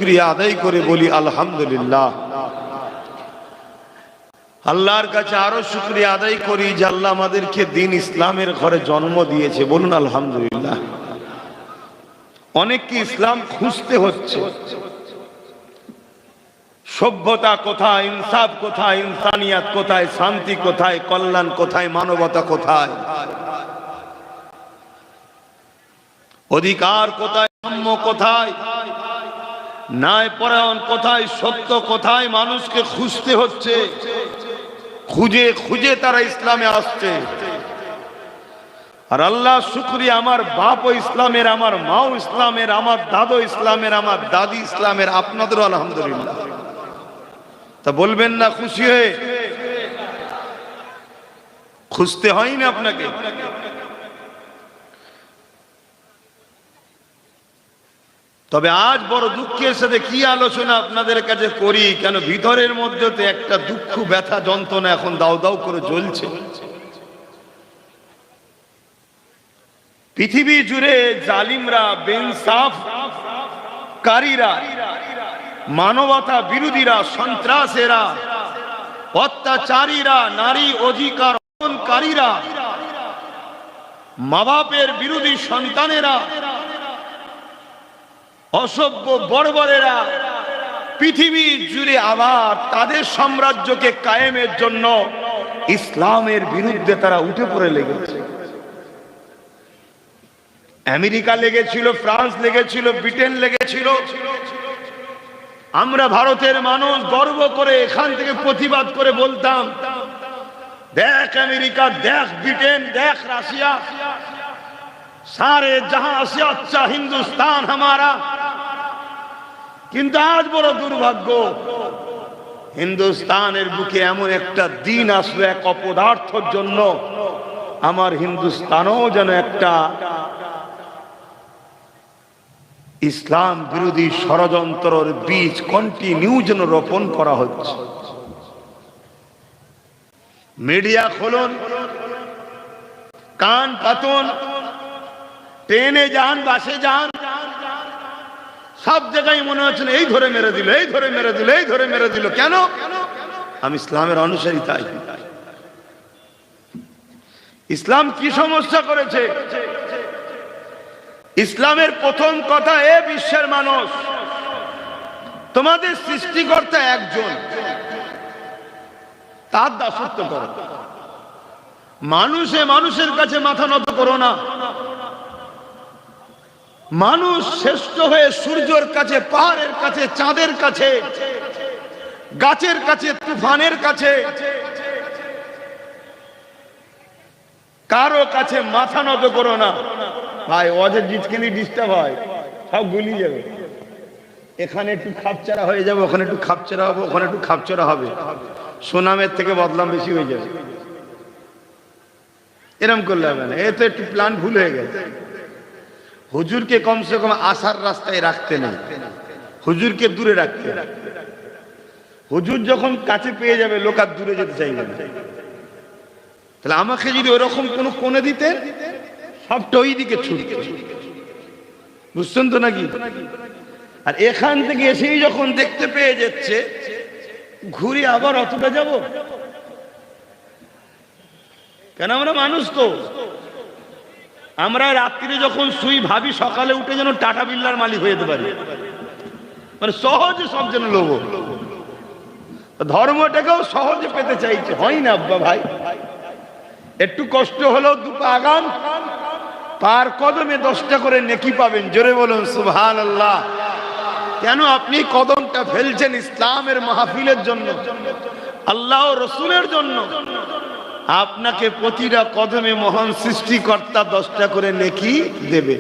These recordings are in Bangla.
শুকরিয়া আদায় করে বলি আলহামদুলিল্লাহ। আল্লাহর কাছে আরো শুকরিয়া আদায় করি যে আল্লাহ আমাদেরকে দিন ইসলামের ঘরে জন্ম দিয়েছে, বলুন আলহামদুলিল্লাহ। অনেককে ইসলাম খুঁজতে হচ্ছে, সভ্যতা কোথায়, ইনসাফ কোথায়, ইনসানিয়াত কোথায়, শান্তি কোথায়, কল্যাণ কোথায়, মানবতা কোথায়, অধিকার কোথায়, সাম্য কোথায়, ন্যায়পরায়ণ কোথায়, সত্য কোথায়, মানুষকে খুঁজতে হচ্ছে। খুঁজে খুঁজে তারা ইসলামে আসছে। আর আল্লাহ শুকরিয়া, আমার বাপও ইসলামের, আমার মাও ইসলামের, আমার দাদু ইসলামের, আমার দাদি ইসলামের, আপনাদেরও আলহামদুলিল্লাহ। তা বলবেন না খুশি হয়ে? খুঁজতে হয়নি আপনাকে। তবে আজ বড় দুঃখের সাথে কি আলোচনা আপনাদের কাছে করি, কেন ভিতরের মধ্যে তো একটা দুঃখ, ব্যথা, যন্ত্রণা এখন দাউ দাউ করে জ্বলছে। পৃথিবী জুড়ে জালিমরা, বেইনসাফ কারীরা, মানবতা বিরোধীরা, সন্ত্রাসীরা, অত্যাচারীরা, নারী অধিকার হননকারীরা, মা বাপের বিরোধী সন্তানেরা, অসভ্য বর্বরেরা পৃথিবী জুড়ে আবার তাদের সাম্রাজ্যকে কায়েমের জন্য ইসলামের বিরুদ্ধে তারা উঠে পড়ে লেগেছে। আমেরিকা লেগেছিল, ফ্রান্স লেগেছিল, ব্রিটেন লেগেছিল। আমরা ভারতের মানুষ গর্ব করে এখান থেকে প্রতিবাদ করে বলতাম, দেখ আমেরিকা, দেখ ব্রিটেন, দেখ রাশিয়া, সারে জাহাं से अच्छा हिंदुस्तान हमारा। কিন্তু আজ বড় দুর্ভাগ্য, হিন্দুস্তানের বুকে এমন একটা দিন আসলো এক অপদার্থের জন্য, আমার হিন্দুস্তানও যেন একটা ইসলাম বিরোধী ষড়যন্ত্রের বীজ কন্টিনিউ যেন রোপণ করা হচ্ছে। মিডিয়া খুলুন, কান পাতুন, ট্রেনে যান, বাসে যান, সব জায়গায় মনে হচ্ছে এই ধরে মেরে দিল, এই ধরে মেরে দিল, এই ধরে মেরে দিল। কেন? আমি ইসলামের অনুসারী তাই। ইসলাম কি সমস্যা করেছে? ইসলামের প্রথম কথা, এ বিশ্বের মানুষ, তোমাদের সৃষ্টিকর্তা একজন, তার দাসত্ব করো। মানুষের কাছে মাথা নত করো না। মানুষ শ্রেষ্ঠ হয়ে সূর্যের কাছে, পাহাড়ের কাছে, চাঁদের কাছে, গাছের কাছে, তুফানের কাছে, কারো কাছে মাথা নত করো না। ভাই অজের জিতকেলি ডিস্টার্ব হয়, সব গুলিয়ে যাবে। এখানে একটু খাপচারা হয়ে যাবে, ওখানে একটু খাপচারা হবে, ওখানে একটু খাপচারা হবে, সুনামের থেকে বদনাম বেশি হয়ে যাবে। এরম করলে হবে না, এ তো একটু প্ল্যান ভুল হয়ে গেছে। হুজুরকে কমসে কম আসার রাস্তায় রাখতে নেই, হুজুরকে দূরে রাখতে। হুজুর যখন কাছে পেয়ে যাবে, লোক আর দূরে যেতে চাইবে না। তাহলে আমাকে যদি ওরকম কোনো কোণে দিতেন, সবটা ওই দিকে ছুটত, বুঝছেন তো নাকি? আর এখান থেকে এসেই যখন দেখতে পেয়ে যাচ্ছে, ঘুরে আবার অতটা যাব কেন? আমরা মানুষ তো, আমরা রাত্রিরে যখন শুই ভাবি সকালে উঠে যেন টাটা বিল্লার মালিক হয়ে যেতে পারি, মানে সহজে সব যেন লোভ। ধর্মটাকেও সহজে পেতে চাইছে, হয় না আব্বা ভাই? একটু কষ্ট হলেও দুপা আগান, পার কদমে 10টা করে নেকি পাবেন। জোরে বলুন সুবহানাল্লাহ। কেন আপনি কদমটা ফেলছেন? ইসলামের মাহফিলের জন্য, আল্লাহ ও রসুলের জন্য। আপনাকে প্রতিটা কদমে মহান সৃষ্টিকর্তা 10টা করে নেকি দেবে।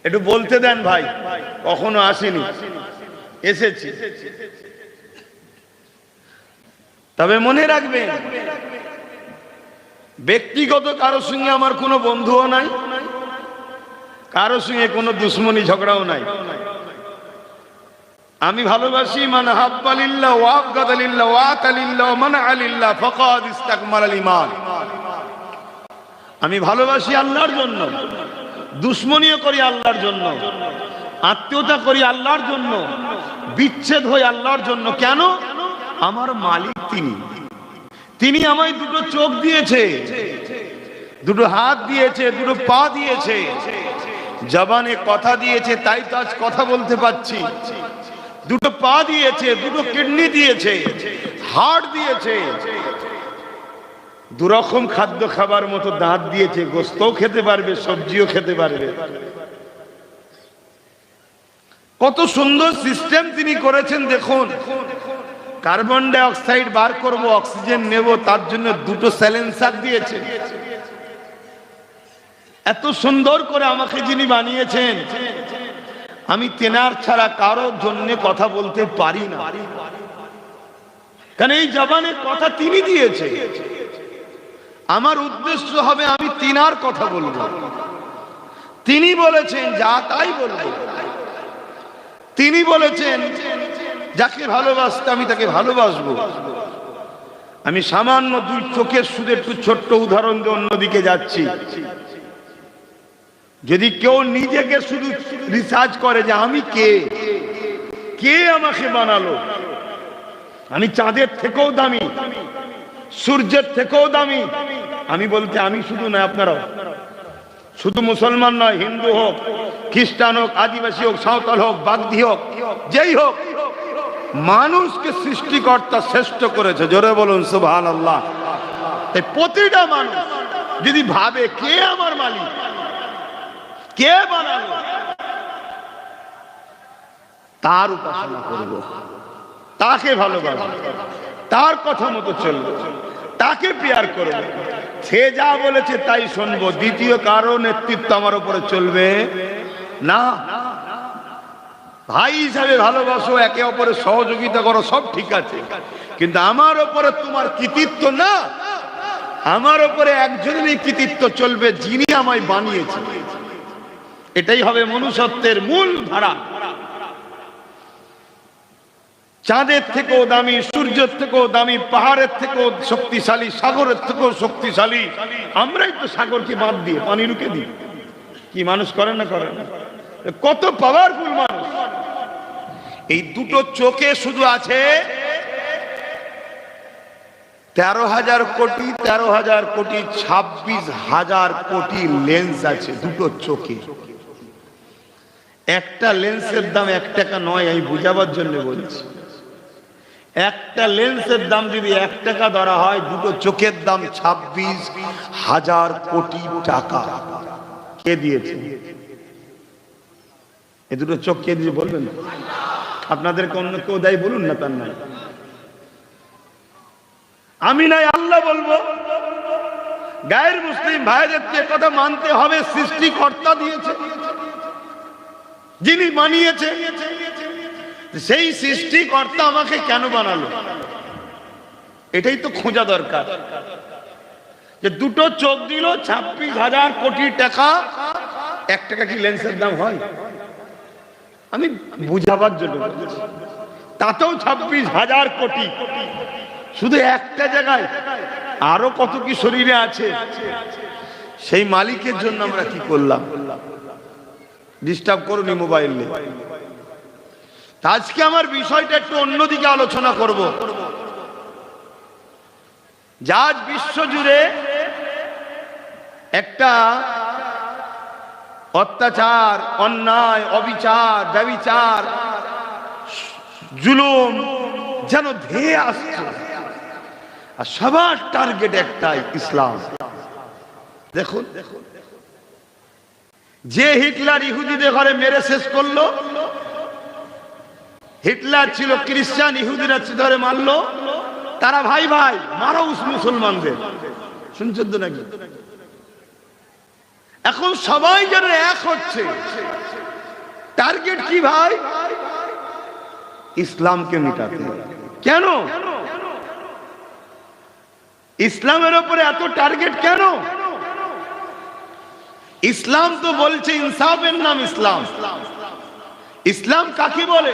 একটু বলতে দেন ভাই, কখনো আসেনি, এসেছি। তবে মনে রাখবেন, ব্যক্তিগত কারো সঙ্গে আমার কোনো বন্ধুও নাই, কারো সঙ্গে কোনো দুশ্মনী ঝগড়াও নাই। আমি ভালোবাসি মান হাব্বা লিল্লাহ ওয়া আবগাদা লিল্লাহ ওয়া আতা লিল্লাহ ওয়া মানআ লিল্লাহ ফাকাদ ইসতাকমালাল ঈমান। আমি ভালোবাসি আল্লাহর জন্য, দুশ্মনীও করি আল্লাহর জন্য। আত্মীয়তা করি আল্লাহর জন্য, বিচ্ছেদ হই আল্লাহর জন্য। কেন? আমার মালিক তিনি, তিনি আমায় দুটো চোখ দিয়েছে, দুটো হাত দিয়েছে, দুটো পা দিয়েছে, জবানে কথা দিয়েছে, তাই তো আজ কথা বলতে পারছি। দুটো পা দিয়েছে, দুটো কিডনি দিয়েছে, হার্ট দিয়েছে, দুরকম খাদ্য খাবার মতো দাঁত দিয়েছে, গোস্তও খেতে পারবে, সবজিও খেতে পারবে। কত সুন্দর সিস্টেম তিনি করেছেন দেখুন। কার্বন ডাই অক্সাইড বার করব, অক্সিজেন নেব, তার জন্য দুটো সাইলেন্সার দিয়েছে। এত সুন্দর করে আমাকে যিনি বানিয়েছেন, আমি তেনার ছাড়া কারোর জন্য কথা বলতে পারি না, কারণ এই জবানে কথা তিনি দিয়েছে। আমার উদ্দেশ্য হবে আমি তিনার কথা বলবো। তিনি বলেছেন যা তাই বলবো। তিনি বলেছেন যাকে ভালোবাসতে আমি তাকে ভালোবাসবো। আমি সামান্য দুই চোখের শুধু একটু ছোট্ট উদাহরণ দিয়ে অন্যদিকে যাচ্ছি। যদি কেউ নিজেকে শুধু রিসার্চ করে যে আমি কে, কে আমাকে বানালো, আমি চাঁদের থেকেও দামি, সূর্যের থেকেও দামি, আমি বলতে আমি শুধু নয়, আপনারাও, শুধু মুসলমান নয়, হিন্দু হোক, খ্রিস্টান হোক, আদিবাসী হোক, সাঁওতাল হোক, বাগদি হোক, যেই হোক, মানুষকে সৃষ্টিকর্তা শ্রেষ্ঠ করেছে। জোরে বলুন সুবহানাল্লাহ। তাই প্রতিটা মানুষ যদি ভাবে কে আমার মালিক, কে বানালো, তার উপাসনা করব, তাকে ভালোবাসবো, তার কথা মতো চলবো, তাকে প্যার করবো, সে যা বলেছে তাই শুনবো। দ্বিতীয় কারো নেতৃত্ব আমার উপরে চলবে না। ভাই হিসাবে ভালোবাসো, একে অপরের সহযোগিতা করো, সব ঠিক আছে, কিন্তু আমার উপরে তোমার কৃতিত্ব না। আমার উপরে একজনেরই কৃতিত্ব চলবে, যিনি আমায় বানিয়েছেন। এটাই হবে মনুষ্যত্বের মূল ধারা। চাঁদের থেকেও দামি, সূর্যের থেকেও দামি, পাহাড়ের থেকেও শক্তিশালী, সাগরের থেকেও শক্তিশালী। আমরাই তো সাগরকে বাদ দিয়ে পানি রুখে দিই। কি মানুষ করেন না করেন? কত পাওয়ারফুল মানুষ। এই দুটো চোখে শুধু আছে 13,000 কোটি, 13,000 কোটি, 26,000 কোটি লেন্স আছে দুটো চোখে। একটা লেন্সের দাম 1 টাকা নয়, আমি বুঝাবার জন্য বলছি। একটা লেন্সের দাম যদি 1 টাকা ধরা হয়, দুটো চোখের দাম 26,000 কোটি টাকা। কে দিয়েছে এ দুটো চোখ? কে দিয়ে বলবেন? আপনাদেরকে অন্য কেউ দেয় বলুন না, তার নাই। আমি নাই, আল্লাহ বলবো। গায়ের মুসলিম ভাইদেরকে কথা মানতে হবে, সৃষ্টিকর্তা দিয়েছে, যিনি বানিয়েছে। সেই সৃষ্টিকর্তা আমাকে কেন বানালো, এটাই তো খোঁজা দরকার। যে দুটো চোখ দিল, 26,000 কোটি টাকা। 1 টাকা কি লেন্সের দাম হয়? আমি বুঝাবার জন্য, তাতেও 26,000 কোটি। শুধু একটা জায়গায় আরো কত কি শরীরে আছে। সেই মালিকের জন্য আমরা কি করলাম? ডিস্টার্ব করুনি মোবাইল নিয়ে। আজকে আমার বিষয়টা একটু অন্যদিকে আলোচনা করব। আজ বিশ্ব জুড়ে একটা অত্যাচার, অন্যায়, অবিচার, ব্যভিচার, জুলুম যেন ধেয়ে আসছে, আর সবার টার্গেট একটাই, ইসলাম। দেখুন, যে হিটলার ইহুদিদের ঘরে মেরে শেষ করলো, হিটলার ছিল খ্রিস্টান, ইহুদিরা ধরে মারলো, তারা ভাই ভাই মারো মুসলমানদের। শুনছেন তো নাকি? এখন সবাই যেন এক হচ্ছে। টার্গেট কি ভাই? ইসলামকে মিটাতে। কেন ইসলামের উপরে এত টার্গেট? কেন? ইসলাম তো বলছে ইনসাফের নাম ইসলাম। ইসলাম কাকে বলে?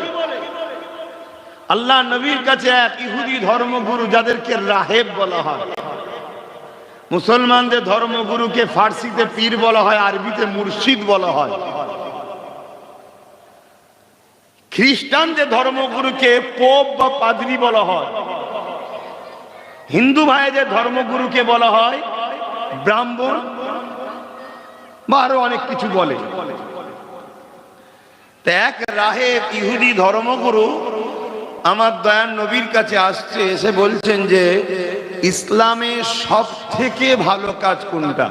আল্লাহ নবীর কাছে এক ইহুদি ধর্মগুরু, যাদেরকে রাহেব বলা হয়, মুসলমানদের ধর্মগুরুকে ফার্সিতে পীর বলা হয়, আরবিতে মুর্শিদ বলা হয়। খ্রিস্টানদের ধর্মগুরুকে পোপ বা পাদ্রী বলা হয়, হিন্দু ভাইদের ধর্মগুরুকে বলা হয় ব্রাহ্মণ বা আরো অনেক কিছু বলে। এক রাহেব ইহুদি ধর্মগুরু আমার দয়ার নবীর কাছে আসছে, এসে বলছেন যে ইসলামের সব থেকে ভালো কাজ কোনটা?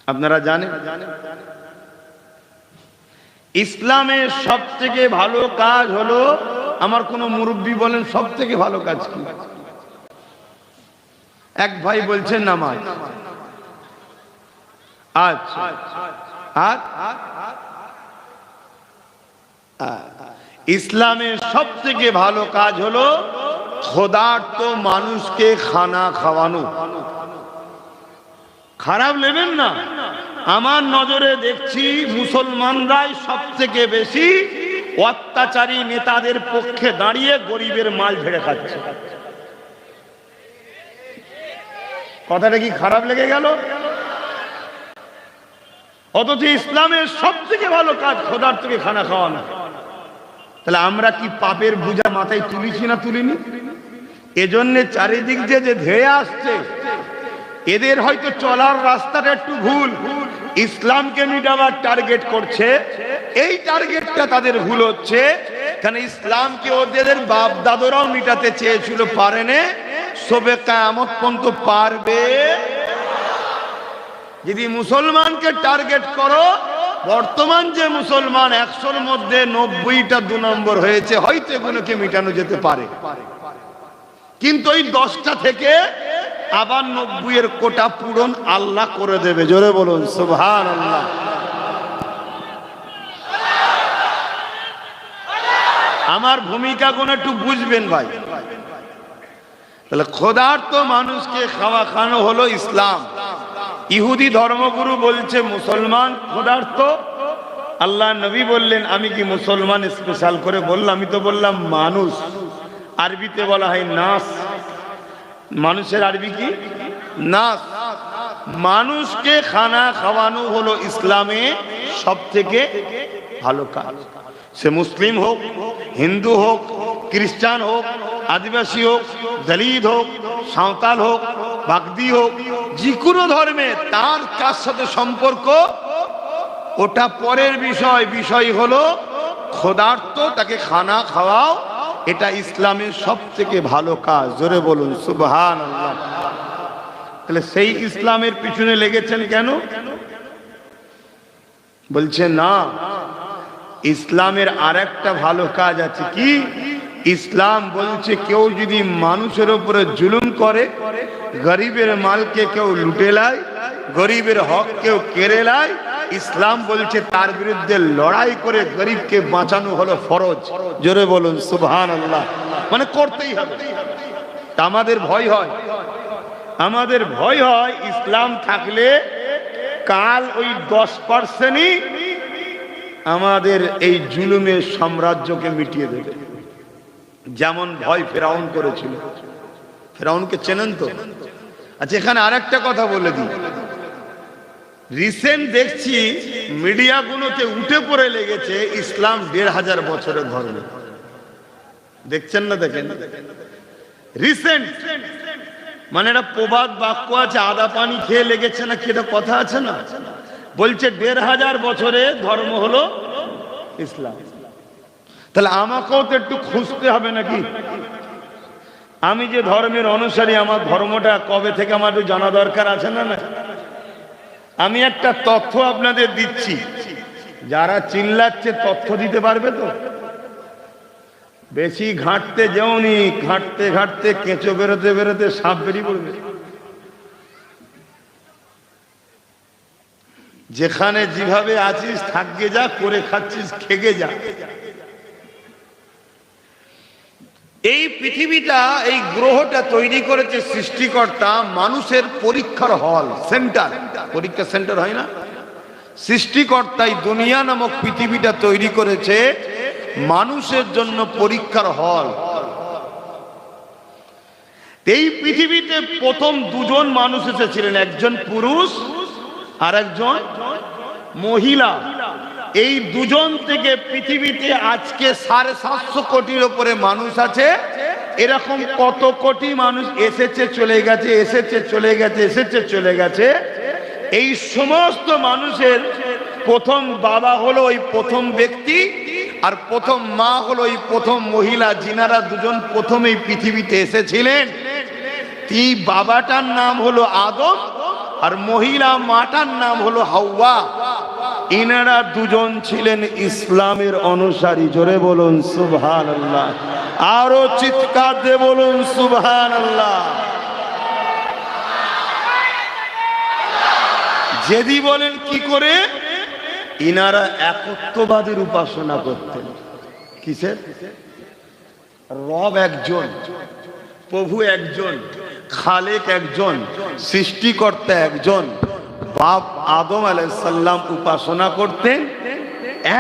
আপনারা জানেন ইসলামের সব থেকে ভালো কাজ হলো, আমার কোন মুরব্বী বলেন সব থেকে ভালো কাজ কি? এক ভাই বলছেন নামাজ। আচ্ছা, ইসলামের সব থেকে ভালো কাজ হলো ক্ষুধার্ত মানুষকে খানা খাওয়ানো। খারাপ নেবেন না, আমার নজরে দেখছি মুসলমানরাই সব থেকে বেশি অত্যাচারী নেতাদের পক্ষে দাঁড়িয়ে গরিবের মাল ঝেড়ে খাচ্ছে। কথাটা কি খারাপ লেগে গেল? অথচ ইসলামের সব থেকে ভালো কাজ ক্ষুধার্তকে খানা খাওয়ানো। তাহলে আমরা কি পাপের বোঝা মাথায় তুলিছি না তুলিনি? এজন্য চারিদিক যে ধেয়ে আসছে, এদের হয়তো চলার রাস্তাটা একটু ভুল, ইসলামকে মিটাবার টার্গেট করছে। এই টার্গেটটা তাদের ভুল হচ্ছে, কারণ ইসলামকে ওদের বাপ দাদরাও মিটাতে চেয়েছিল, পারেনি। সবে কিয়ামত পর্যন্ত পারবে। যদি মুসলমানকে টার্গেট করো, বর্তমান যে মুসলমান 100-র মধ্যে 90টা 2 নম্বর হয়েছে, হয়তো এগুলোকে মিটানো যেতে পারে, কিন্তু ওই 10টা থেকে আবার 90-এর কোটা পূরণ আল্লাহ করে দেবে। জোরে বলুন সুবহানাল্লাহ। আমার ভূমিকা কোন একটু বুঝবেন ভাই। তাহলে ক্ষুধার্ত মানুষকে খাওয়া খানো হলো ইসলাম। ইহুদি ধর্মগুরু বলছে মুসলমান ক্ষুধার্ত, আল্লাহ নবী বললেন আমি কি মুসলমান স্পেশাল করে বললাম? আমি তো বললাম মানুষ। আরবিতে বলা হয় নাস। মানুষের আরবি কি? নাস। মানুষকে খানা খাওয়ানো হলো ইসলামে সব থেকে ভালো কাজ। সে মুসলিম হোক, হিন্দু হোক, খ্রিস্টান হোক, আদিবাসী হোক, দলিত হোক, সাঁওতাল হোক, বাগদি হোক, যে কোনো ধর্মে তার কার সাথে সম্পর্ক ওটা পরের বিষয়। বিষয় হলো ক্ষুধার্ত তাকে খানা খাওয়াও, এটা ইসলামের সব থেকে ভালো কাজ। জোরে বলুন সুবহানাল্লাহ। তাহলে সেই ইসলামের পিছনে লেগেছেন কেন? বলছে না, ইসলামের আরেকটা ভালো কাজ আছে। কি? ইসলাম বলছে কেউ যদি মানুষের উপরে জুলুম করে, গরিবের মালকে কেউ লুটে লায়, গরিবের হক কেউ কেড়ে লায়, ইসলাম বলছে তার বিরুদ্ধে লড়াই করে গরিবকে বাঁচানো হলো ফরজ। জোরে বলুন সুবহানাল্লাহ। মানে করতেই হবে। আমাদের ভয় হয়, আমাদের ভয় হয় ইসলাম থাকলে কাল ওই 10%ই আমাদের এই জুলুমের সাম্রাজ্যকে মিটিয়ে দেবে। যেমন ভয় ফেরাউন করেছিল। ফেরাউনকে চেনেন তো? আচ্ছা, এখানে আরেকটা কথা বলে দিই। রিসেন্ট দেখছি মিডিয়াগুলোতে উঠে পড়ে লেগেছে ইসলাম 1500 বছরের ধর্ম। দেখছেন না? দেখেন রিসেন্ট, মানে এটা প্রবাদ বাক্য আছে, আদা পানি খেয়ে লেগেছে না কি এটা কথা আছে না? বলছে 1500 বছরে ধর্ম হলো ইসলাম। তাহলে আমাকেও তো একটু খুঁজতে হবে নাকি? আমি যে ধর্মের অনুসারী, আমার ধর্মটা কবে থেকে আমার একটু জানা দরকার আছে না? না, আমি একটা তথ্য আপনাদের দিচ্ছি, যারা চিল্লাচ্ছে তথ্য দিতে পারবে তো? বেশি ঘাঁটতে যেওনি, ঘাঁটতে ঘাঁটতে কেঁচো বেরোতে বেরোতে সাপ বেরিয়ে পড়বে। যেখানে যেভাবে আছিস থাকবে যা, করে খাচ্ছিস খেগে যা। এই পৃথিবীটা, এই গ্রহটা তৈরি করেছে সৃষ্টিকর্তা মানুষের পরীক্ষার হল, সেন্টার। পরীক্ষা সেন্টার হয় না? সৃষ্টিকর্তাই দুনিয়া নামক পৃথিবীটা তৈরি করেছে মানুষের জন্য পরীক্ষার হল। এই পৃথিবীতে প্রথম 2 জন মানুষ এসেছিলেন, একজন পুরুষ আর একজন মহিলা। এই দুজন থেকে পৃথিবীতে আজকে 750 কোটির উপরে মানুষ আছে। এরকম কত কোটি মানুষ এসেছে চলে গেছে, এসেছে চলে গেছে, এসেছে চলে গেছে। এই সমস্ত মানুষের প্রথম বাবা হলো ওই প্রথম ব্যক্তি, আর প্রথম মা হলো ওই প্রথম মহিলা, যিনারা দুজন প্রথমেই পৃথিবীতে এসেছিলেন। এই বাবাটার নাম হলো আদম, আর মহিলা মাটার নাম হলো হাওয়া। ইনারা দুজন ছিলেন ইসলামের অনুসারী। জোরে বলুন সুবহানাল্লাহ, আরো চিৎকার দিয়ে বলুন সুবহানাল্লাহ। যদি বলেন কি করে, ইনারা একত্ববাদের উপাসনা করতেন। কিসের? রব একজন, প্রভু একজন, খালেক একজন, সৃষ্টিকর্তা একজন। বাপ আদম আলাইহিস সালাম উপাসনা করতেন,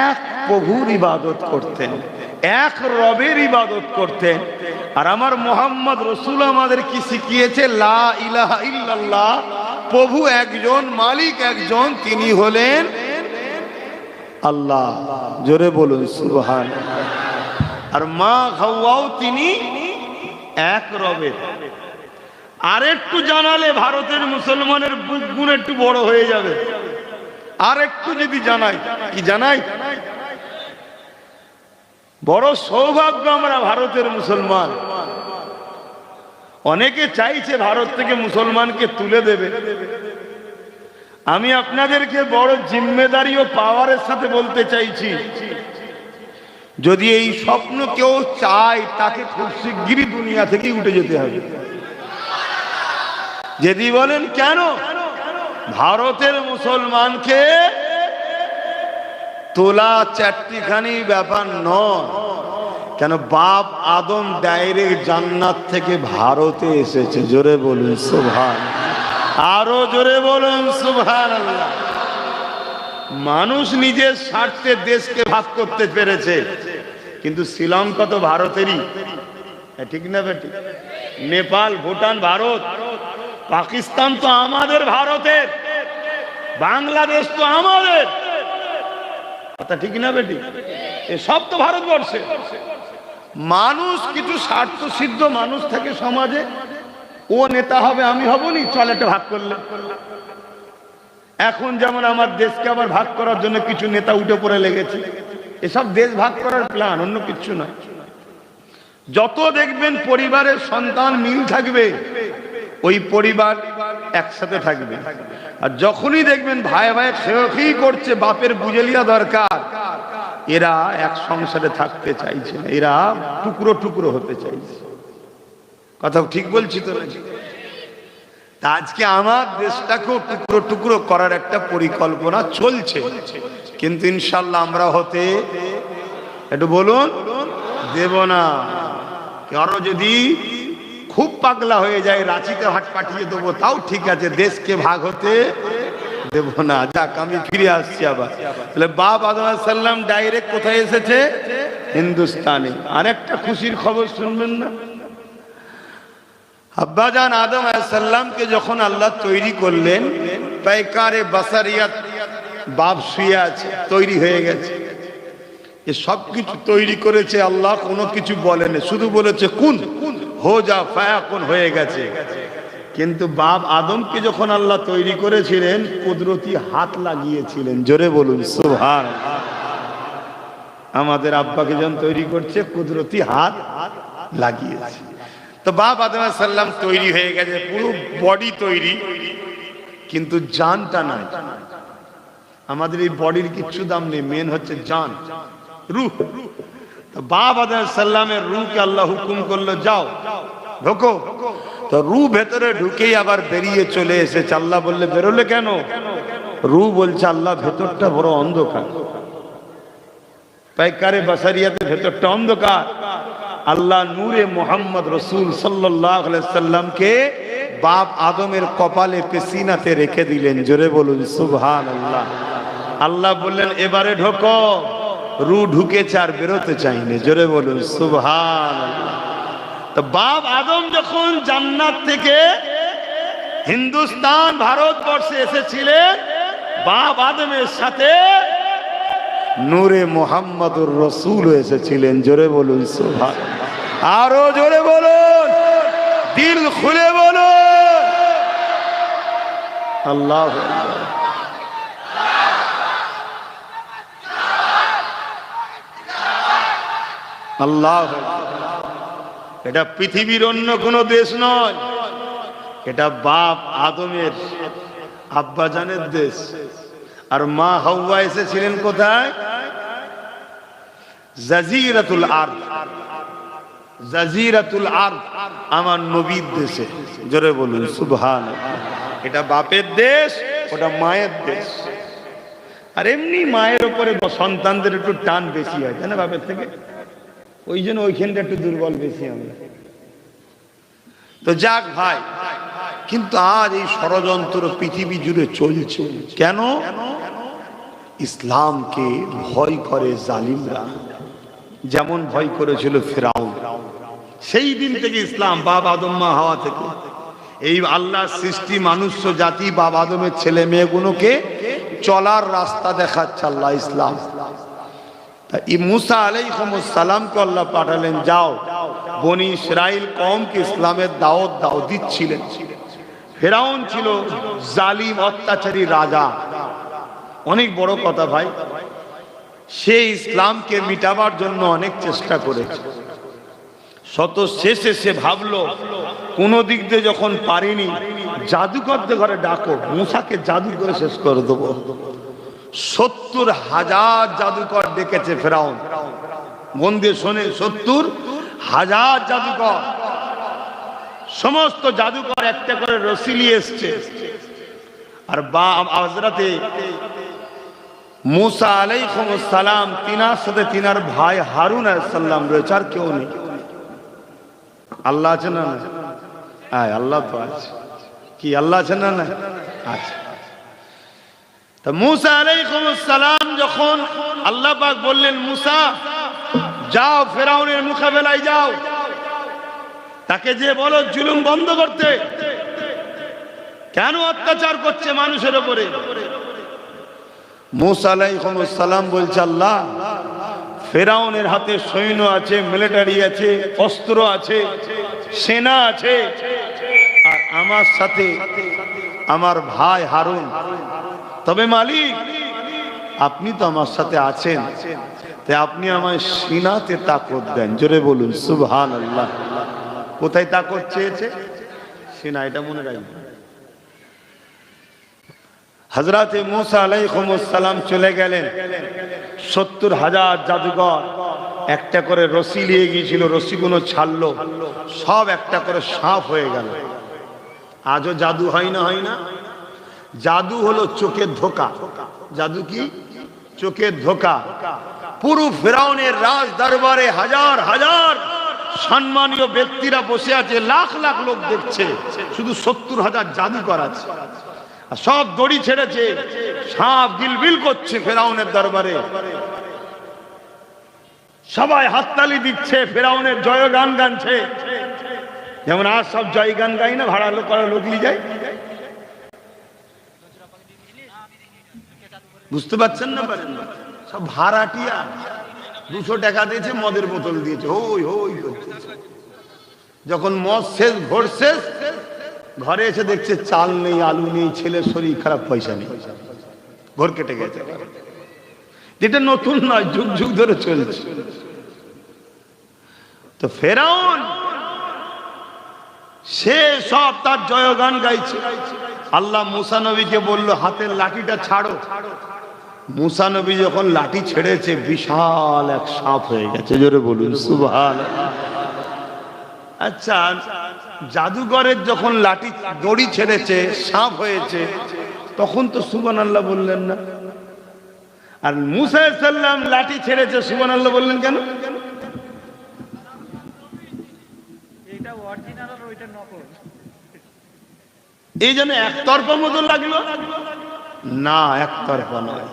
এক প্রভুর ইবাদত করতেন, এক রবের ইবাদত করতেন। আর আমার মোহাম্মদ রসুল আমাদের কি শিখিয়েছে? লা ইলাহা ইল্লাল্লাহ, প্রভু একজন, মালিক একজন, তিনি হলেন আল্লাহ। জোরে বলুন সুবহানাল্লাহ। আর মা হাওয়াও তিনি এক রবের। আর একটু জানালে ভারতের মুসলমানের বুক গুণ একটু বড় হয়ে যাবে। আর একটু যদি জানাই, কি জানাই, বড় সৌভাগ্য আমরা ভারতের মুসলমান। অনেকে চাইছে ভারত থেকে মুসলমানকে তুলে দেবে। আমি আপনাদেরকে বড় জিম্মেদারি ও পাওয়ারের সাথে বলতে চাইছি, যদি এই স্বপ্ন কেউ চায়, তাকে খুব শিগগিরই দুনিয়া থেকেই উঠে যেতে হবে। যদি বলেন কেন, ভারতের মুসলমানকে তোলা চারটিখানি ব্যাপার নয়। কেন, বাপ আদম ডাইরেক্ট জান্নাত থেকে ভারতে এসেছে। জোরে বলুন সুবহানাল্লাহ, আরো জোরে বলুন সুবহানাল্লাহ। মানুষ নিজের স্বার্থে দেশকে ভাগ করতে পেরেছে, কিন্তু শ্রীলঙ্কা তো ভারতেরই, ঠিক না বেটি? নেপাল, ভুটান ভারত, পাকিস্তান তো আমাদের ভারতের, বাংলাদেশ তো আমাদের, কথা ঠিক না বেটি? এসব তো ভারতবর্ষে। মানুষ কিছু স্বার্থ সিদ্ধ মানুষ থাকে সমাজে, ও নেতা হবে আমি হবনি, চল একটা ভাগ করলে। এখন যেমন আমার দেশকে আবার ভাগ করার জন্য কিছু নেতা উঠে পড়ে লেগেছে। এসব দেশ ভাগ করার প্ল্যান, অন্য কিছু নয়। যত দেখবেন পরিবারের সন্তান মিল থাকবে, ওই পরিবার একসাথে থাকবে। আর যখনই দেখবেন ভাই ভাই খেয়ে করছে, বাপের বুঝে লিয়া দরকার, এরা এক সংসারে থাকতে চাইছে না, এরা টুকরো টুকরো হতে চাইছে। কথা ঠিক বলছি তো? আজকে আমার দেশটাকেও টুকরো টুকরো করার একটা পরিকল্পনা চলছে, কিন্তু ইনশাল্লাহ আমরা হতে, একটু বলুন, দেব না। কারো যদি খুব পাগলা হয়ে যায়, রাঁচিতে হাট পাঠিয়ে দেবো, তাও ঠিক আছে, দেশকে ভাগ হতে দেব না। যাক, আমি ফিরে আসছি আবার। তাহলে বাপ আদম আলাইহিস সালাম ডাইরেক্ট কোথায় এসেছে? হিন্দুস্তানে। আরেকটা খুশির খবর শুনবেন না? আব্বাজান আদম আলাইহিস সালামকে যখন আল্লাহ তৈরি করলেন, পায়কারে বাসারিয়াত, বাপ শুয়ে আছে, তৈরি হয়ে গেছে। এ সব কিছু তৈরি করেছে আল্লাহ, কোনো কিছু বলেনি, শুধু বলেছে কুন হো যা, ফায়াকুন, হয়ে গেছে। কিন্তু বাপ আদমকে যখন আল্লাহ তৈরি করেছিলেন, কুদরতি হাত লাগিয়েছিলেন। জোরে বলুন সুবহানাল্লাহ। আমাদের আব্বাকে যখন তৈরি করছে, কুদরতি হাত লাগিয়েছে। তো বাপ আদম আলাইহিস সালাম তৈরি হয়ে গেছে, পুরো বডি তৈরি, কিন্তু জানটা নাই। আমাদের এই বডির কিচ্ছু দাম নেই, মেন হচ্ছে জান, রূহ। তো বাপ আদম আলাইহিস সালামের রূহকে আল্লাহ হুকুম করলো, যাও ঢোকো। তো রূহ ভেতরে ঢুকেই আবার বেরিয়ে চলে এসেছে। আল্লাহ বললে, বেরোলে কেন? রূহ বলছে, আল্লাহ ভেতরটা বড় অন্ধকার, পায়কারে বাসারিয়াতের ভেতরটা অন্ধকার। আল্লাহ নূরে মুহাম্মদ রাসূল সাল্লাল্লাহু আলাইহি সাল্লামকে বাপ আদমের কপালে পেশিনাতে রেখে দিলেন। জোরে বলুন সুবহানাল্লাহ। আল্লাহ বললেন, এবারে ঢোকো। রূহ ঢুকেছে, আর বেরোতে চাইনি। জোরে বলুন সুবহানাল্লাহ। তো বাপ আদম যখন জান্নাত থেকে হিন্দুস্তান, ভারতবর্ষে এসেছিলেন, বাপ আদমের সাথে নূরে মুহাম্মাদুর রাসূল এসেছিলেন। জোরে বলুন সুবহানাল্লাহ, আরো জোরে বলুন, দিল খুলে বলুন আল্লাহু আকবার। আল্লাহ, এটা পৃথিবীর অন্য কোন দেশ নয়, এটা বাপ আদমের আব্বাজানের দেশ। আর মা হাওয়া এসেছিলেন কোথায়? জাজিরাতুল আরব, জাজিরাতুল আরব, আমার নবীর দেশে। জোরে বলুন সুবহানাল্লাহ। এটা বাপের দেশ, ওটা মায়ের দেশ। আর এমনি মায়ের উপরে সন্তানদের একটু টান বেশি হয়, তাই না বাপের থেকে? ওই জন্য ওইখানটা একটু দুর্বল বেশি আমরা। তো যাক ভাই, কিন্তু আজ এই ষড়যন্ত্র পৃথিবী জুড়ে চলছে কেন? ইসলামকে ভয় করে জালিমরা, যেমন ভয় করেছিল ফিরাউন। সেই দিন থেকে ইসলাম, বাপ আদম মা হাওয়া থেকে, এই আল্লাহ সৃষ্টি মানুষ জাতি বাপ আদমের ছেলে মেয়েগুলোকে চলার রাস্তা দেখাচ্ছে আল্লাহ ইসলাম। মুসা আলাইহিস সালামকে আল্লাহ পাঠালেন, যাও বনি ইসরাইল কওমকে ইসলামের দাওয়াত দাও, দিচ্ছিলেন। ফিরাউন ছিল জালিম অত্যাচারী রাজা, অনেক বড় কথা ভাই। সে ইসলামকে মিটাবার জন্য অনেক চেষ্টা করেছে, শত শেষে সে ভাবলো কোন দিক দিয়ে যখন পারিনি, জাদুকরদের ঘরে ডাকো, মুসাকে জাদু করে শেষ করে দেবো। 70,000 জাদুকর ডেকেছে ফেরাউন। মন দিয়ে শোনে, 70,000 জাদুকর। সমস্ত জাদুকর একটা করে রশি নিয়ে এসছে। আর হযরতে মুসা আলাইহিস সালাম, তিনার সাথে তিনার ভাই হারুন আলাইহিস সালাম রয়েছে, আর কেউ নেই। আল্লাহ আছে না? হ্যাঁ, আল্লাহ তো আছে। কি আল্লাহ আছে না? আচ্ছা। তা মুসা আলাইহিস সালাম যখন আল্লাহ পাক বললেন, মুসা যাও ফেরাউনের মোকাবেলায় যাও, তাকে যে বলো জুলুম বন্ধ করতে, কেন অত্যাচার করছে মানুষের উপরে। মুসা আলাইহিস সালাম বলছে, আল্লাহ ফেরাউনের হাতে সৈন্য আছে, মিলিটারি আছে, অস্ত্র আছে, সেনা আছে, আর আমার সাথে আমার ভাই হারুন। তবে মালিক, আপনি তো আমার সাথে আছেন, তাই আপনি আমায় সিনাতে তাকত দেন। জোরে বলুন সুবহানাল্লাহ। কোথায় তাকত চেয়েছে? সিনা, এটা মনে রাখবেন। হযরতে মুসা আলাইহিস সালাম চলে গেলেন। 70,000 জাদুকর একটা করে রশি নিয়ে গিয়েছিল, রশিগুলো ছাড়লো, সব একটা করে সাপ হয়ে গেল। আজও জাদু হয় না? হয় না? জাদু হলো চোখের ধোকা। জাদু কি? চোখের ধোকা। পুরো ফেরাউনের রাজ দরবারে হাজার হাজার সম্মানীয় ব্যক্তিরা বসে আছে, লাখ লাখ লোক দেখছে, শুধু 70,000 জাদুকর আছে। সব দড়ি ছেড়েছে, সাপ গিলবিল করছে ফেরাউনের দরবারে। সবাই হাততালি দিচ্ছে, ফেরাউনের জয়গান গানছে। যেমন আজ সব জয়গান গাই না, ভাড়া লোক করা লোক নিয়ে যায়। বুঝতে পারছেন না? পারেন না? সব ভাড়াটিয়া, 200 টাকা দিয়েছে, মদের বোতল দিয়েছে, হই হই করছে। যখন মদ শেষ, ভোর শেষ, ঘরে এসে দেখছে চাল নেই, আলু নেই, ছেলের শরীর খারাপ, পয়সা নেই, ভোর কেটে গেছে। যেটা নতুন নয়, যুগ যুগ ধরে চলছে। তো ফেরাউন সে সব তার জয়গান গাইছে। আল্লাহ মুসা নবীকে বলল, হাতের লাঠিটা ছাড়ো। মুসা নবী যখন লাঠি ছেড়েছে, বিশাল এক সাপ হয়ে গেছে। জোরে বলুন সুবহানাল্লাহ। আচ্ছা, জাদুঘরের যখন লাঠি দড়ি ছেড়েছে, সাপ হয়েছে, তখন তো সুবহানাল্লাহ বললেন না। আর মুসা আলাইহিস সালাম লাঠি ছেড়েছে, সুবহানাল্লাহ বললেন কেন? এটা অরিজিনাল আর ওইটা নকল। এই জন্য একতরফা মতো লাগলো না, একতরফা নয়।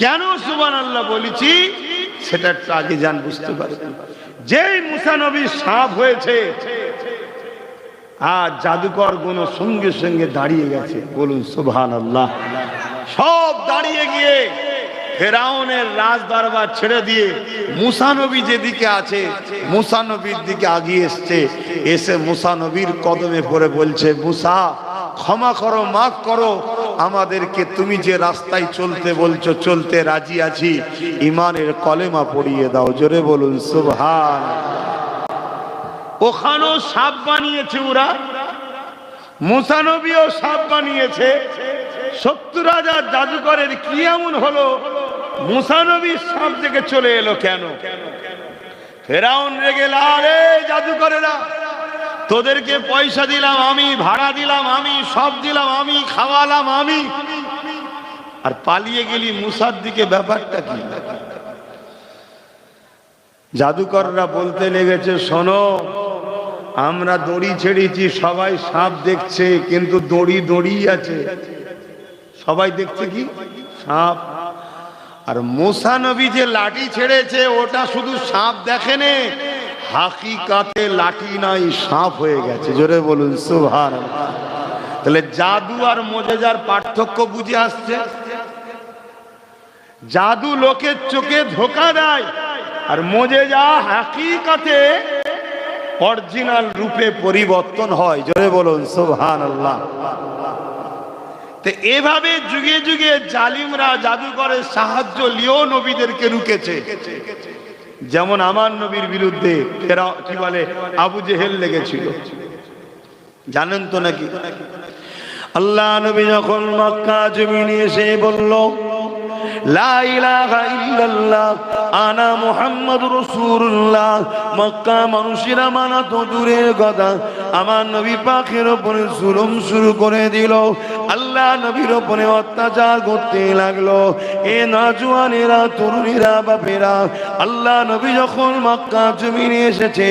কেন সুবহানাল্লাহ বলেছি সেটা একটু আগে জান, বুঝতে পারবেন। যেই মুসা নবী সাপ হয়েছে, আর জাদুকর গুণ সঙ্গে সঙ্গে দাঁড়িয়ে গেছে। বলুন সুবহানাল্লাহ। সব দাঁড়িয়ে গিয়ে ফেরাউনের রাজ দরবার ছেড়ে দিয়ে মুসা নবী যেদিকে আছে মুসা নবীর দিকে আগিয়ে এসছে, এসে মুসা নবীর কদমে পড়ে বলছে, মুসা ক্ষমা করো, মাফ করো আমাদেরকে, তুমি যে রাস্তায় চলতে বলছো চলতে রাজি আছি, ইমানের কলেমা পড়িয়ে দাও। জোরে বলুন সুবহান। ওখানেও সাপ বানিয়েছে ওরা, মুসা নবীও সাপ বানিয়েছে। 70,000 জাদুকরের কি এমন হলো মুসা নবীর সাপ থেকে চলে এলো কেন? ফেরাউন রেগে লাল, এই জাদুকরেরা তোদেরকে পয়সা দিলাম আমি, ভাড়া দিলাম আমি, সব দিলাম আমি, খাওয়ালাম আমি, আর পালিয়ে গেলি মুসার দিকে, ব্যাপারটা কি? জাদুকররা বলতে লেগেছে, শোনো আমরা দড়ি ছেড়েছি, সবাই সাপ দেখছে, কিন্তু দড়ি দড়ি আছে, সবাই দেখছে কি সাপ। আর মুসা নবী যে লাঠি ছেড়েছে ওটা শুধু সাপ দেখেনি, হাকিকাতে লাঠি নাই, সাপ হয়ে গেছে। জোরে বলুন সুবহানাল্লাহ। তাহলে জাদু আর মুজিজার পার্থক্য বুঝে আসছে। জাদু লোকের চোখে ধোঁকা দেয়, আর মুজিজা হাকিকাতে অরিজিনাল রূপে পরিবর্তন হয়। জোরে বলুন সুবহানাল্লাহ। তো এভাবে যুগে যুগে জালিমরা জাদুকরের সাহায্য লিও নবীদেরকে রুকেছে। যেমন আমার নবীর বিরুদ্ধে কি বলে আবু জেহেল লেগেছিল, জানেন তো নাকি? আল্লাহ নবী যখন মক্কা জমিনে এসে বলল, লা ইলাহা ইল্লাল্লাহ আনা মুহাম্মাদুর রাসূলুল্লাহ, মক্কা মানুষেরা মানা তো দূরের কথা, আমার নবী পাকের উপরে জুলুম শুরু করে দিল, আল্লাহ নবীর উপরে অত্যাচার করতে লাগলো। এ নওজওয়ানেরা, তরুণীরা, বাপেরা, আল্লাহ নবী যখন মক্কা জমিনে এসেছে,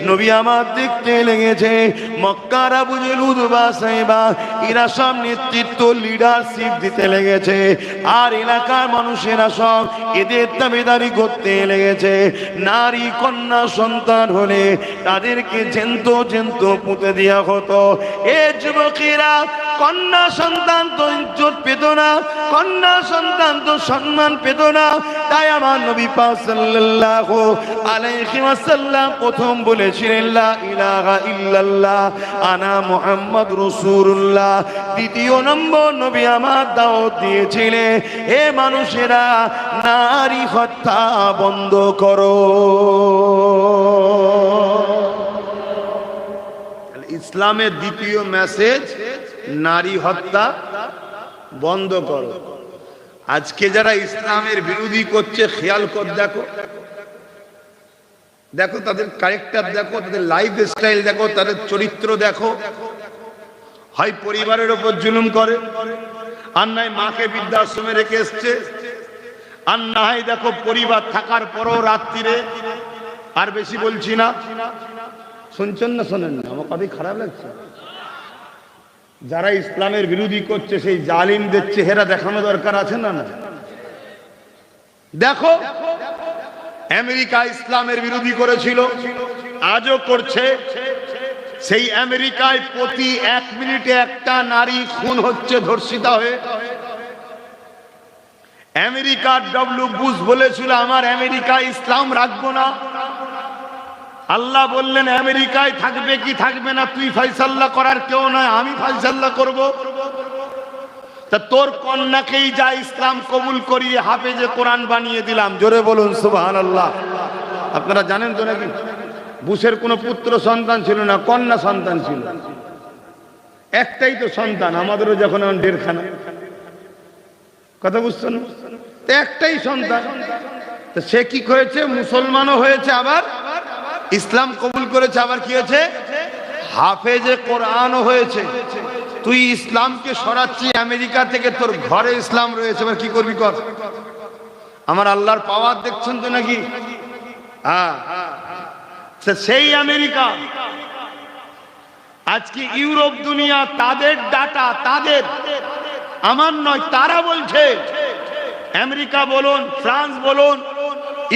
নবী আমার দেখতে লেগেছে মক্কার আবু জেহেল, উতবা, সাইবা, এরা সব নেতৃত্ব, লিডারশিপ দিতে লেগেছে, আর এলাকার মানুষেরা সব এদের দাবিদারি করতে লেগেছে। নারী কন্যা সন্তান হলে তাদেরকে জ্যান্ত জ্যান্ত পুঁতে দেওয়া হতো। এ যুবকেরা, কন্যা সন্তান তো ইজ্জত পেত না, কন্যা সন্তান তো সম্মান পেত না। তাই আমার নবী পাক সাল্লাল্লাহু আলাইহি ওয়াসাল্লাম প্রথম বলেছিলেন, লা ইলাহা ইল্লাল্লাহ আনা মুহাম্মাদুর রাসূলুল্লাহ। দ্বিতীয় নম্বর নবী আমার দাওয়াত দিয়েছিলেন, হে মানুষেরা, নারী হত্যা বন্ধ করো। ইসলামের দ্বিতীয় মেসেজ, নারী হত্যা বন্ধ করো। আজকে যারা ইসলামের বিরোধী করছে, খেয়াল কর, দেখো দেখো তাদের ক্যারেক্টার দেখো, তাদের লাইফ স্টাইল দেখো, তাদের চরিত্র দেখো। হয় পরিবারের উপর জুলুম করে, আর নয় মাকে বৃদ্ধাশ্রমে রেখে এসছে, আর না হয় দেখো পরিবার থাকার পরও রাত্রিরে, আর বেশি বলছি না, শুনছেন না শোনেন না, আমার কথাই খারাপ লাগছে। যারা ইসলামের বিরোধী করছে সেই জালিমদের চেহারা দেখানো দরকার আছে না? না, দেখো আমেরিকা ইসলামের বিরোধী করেছিল, আজও করছে। সেই আমেরিকায় প্রতি 1 মিনিটে একটা নারী খুন হচ্ছে ধর্ষিতা হয়ে। আমেরিকার ডব্লিউ বুশ বলেছিল, আমার আমেরিকা ইসলাম রাখবো না। আল্লাহ বললেন, আমেরিকায় থাকবে কি থাকবে না তুই ফয়সালা করার কেউ নয়, আমি ফয়সালা করব। তা তোর কন্যাকেই যা ইসলাম কবুল করিয়ে হাফেজে কোরআন বানিয়ে দিলাম। জোরে বলুন সুবহানাল্লাহ। আপনারা জানেন তো নাকি, বুশের কোনো পুত্র সন্তান ছিল না, কন্যা সন্তান ছিল, একটাই তো সন্তান। আমাদেরও যখন 1.5খানা, কথা বুঝছেন? একটাই সন্তান। তো সে কি হয়েছে, মুসলমানও হয়েছে, আবার ইসলাম কবুল করেছে, আবার কি হয়েছে, হাফেজে কোরআনও হয়েছে। তুই ইসলামকে সরাচ্ছি আমেরিকা থেকে, তোর ঘরে ইসলাম রয়েছে, এবার কি করবি কর। আমার আল্লাহর পাওয়ার দেখছেন তো নাকি? হ্যাঁ, সেই আমেরিকা আজকে ইউরোপ দুনিয়া, তাদের ডাটা, তাদের, আমার নয়, তারা বলছে, আমেরিকা বলুন, ফ্রান্স বলুন,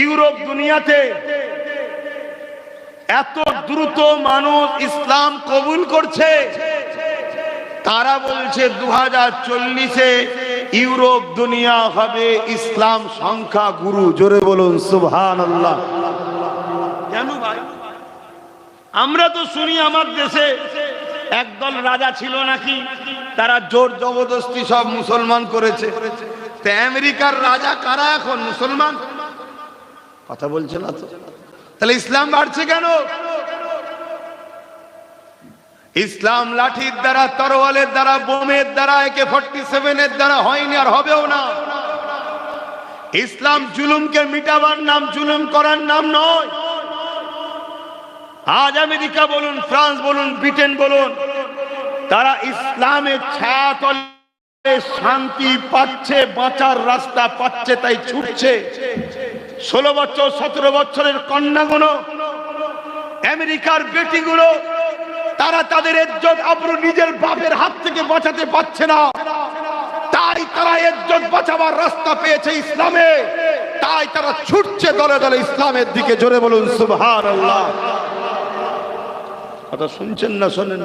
ইউরোপ দুনিয়াতে এত দ্রুত মানুষ ইসলাম কবুল করছে। তারা বলছে 2040-এ ইউরোপ দুনিয়া হবে ইসলাম সংখ্যা গুরু। জোরে বলুন সুবহানাল্লাহ। কেন ভাই? আমরা তো শুনি আমার দেশে একদল রাজা ছিল নাকি, তারা জোর জবরদস্তি সব মুসলমান করেছে। তো আমেরিকার রাজা কারা এখন? মুসলমান। কথা বলছে না তো। তাহলে ইসলাম বাড়ছে কেন? ইসলাম লাঠির দ্বারা, তরোয়ালের দ্বারা, বোমের দ্বারা, AK-47 দ্বারা হয়নি, আর হবেও না। ইসলাম জুলুমকে মিটাবার নাম, জুলুম করার নাম নয়। আজ আমেরিকা বলুন, ফ্রান্স বলুন, ব্রিটেন বলুন, তারা ইসলামের ছায়াতলে শান্তি পাচ্ছে, বাঁচার রাস্তা পাচ্ছে, তাই ছুটছে। 16 বছর 17 বছরের কন্যাগুলো, আমেরিকার বেটিগুলো, তারা তাদের ইজ্জত আবরু নিজের বাপের হাত থেকে বাঁচাতে পারছে না, তাই তারা ইজ্জত বাঁচাবার রাস্তা পেয়েছে ইসলামে, তাই তারা ছুটছে দলে দলে ইসলামের দিকে। জোরে বলুন সুবহানাল্লাহ। কথা শুনছেন না শোনেন?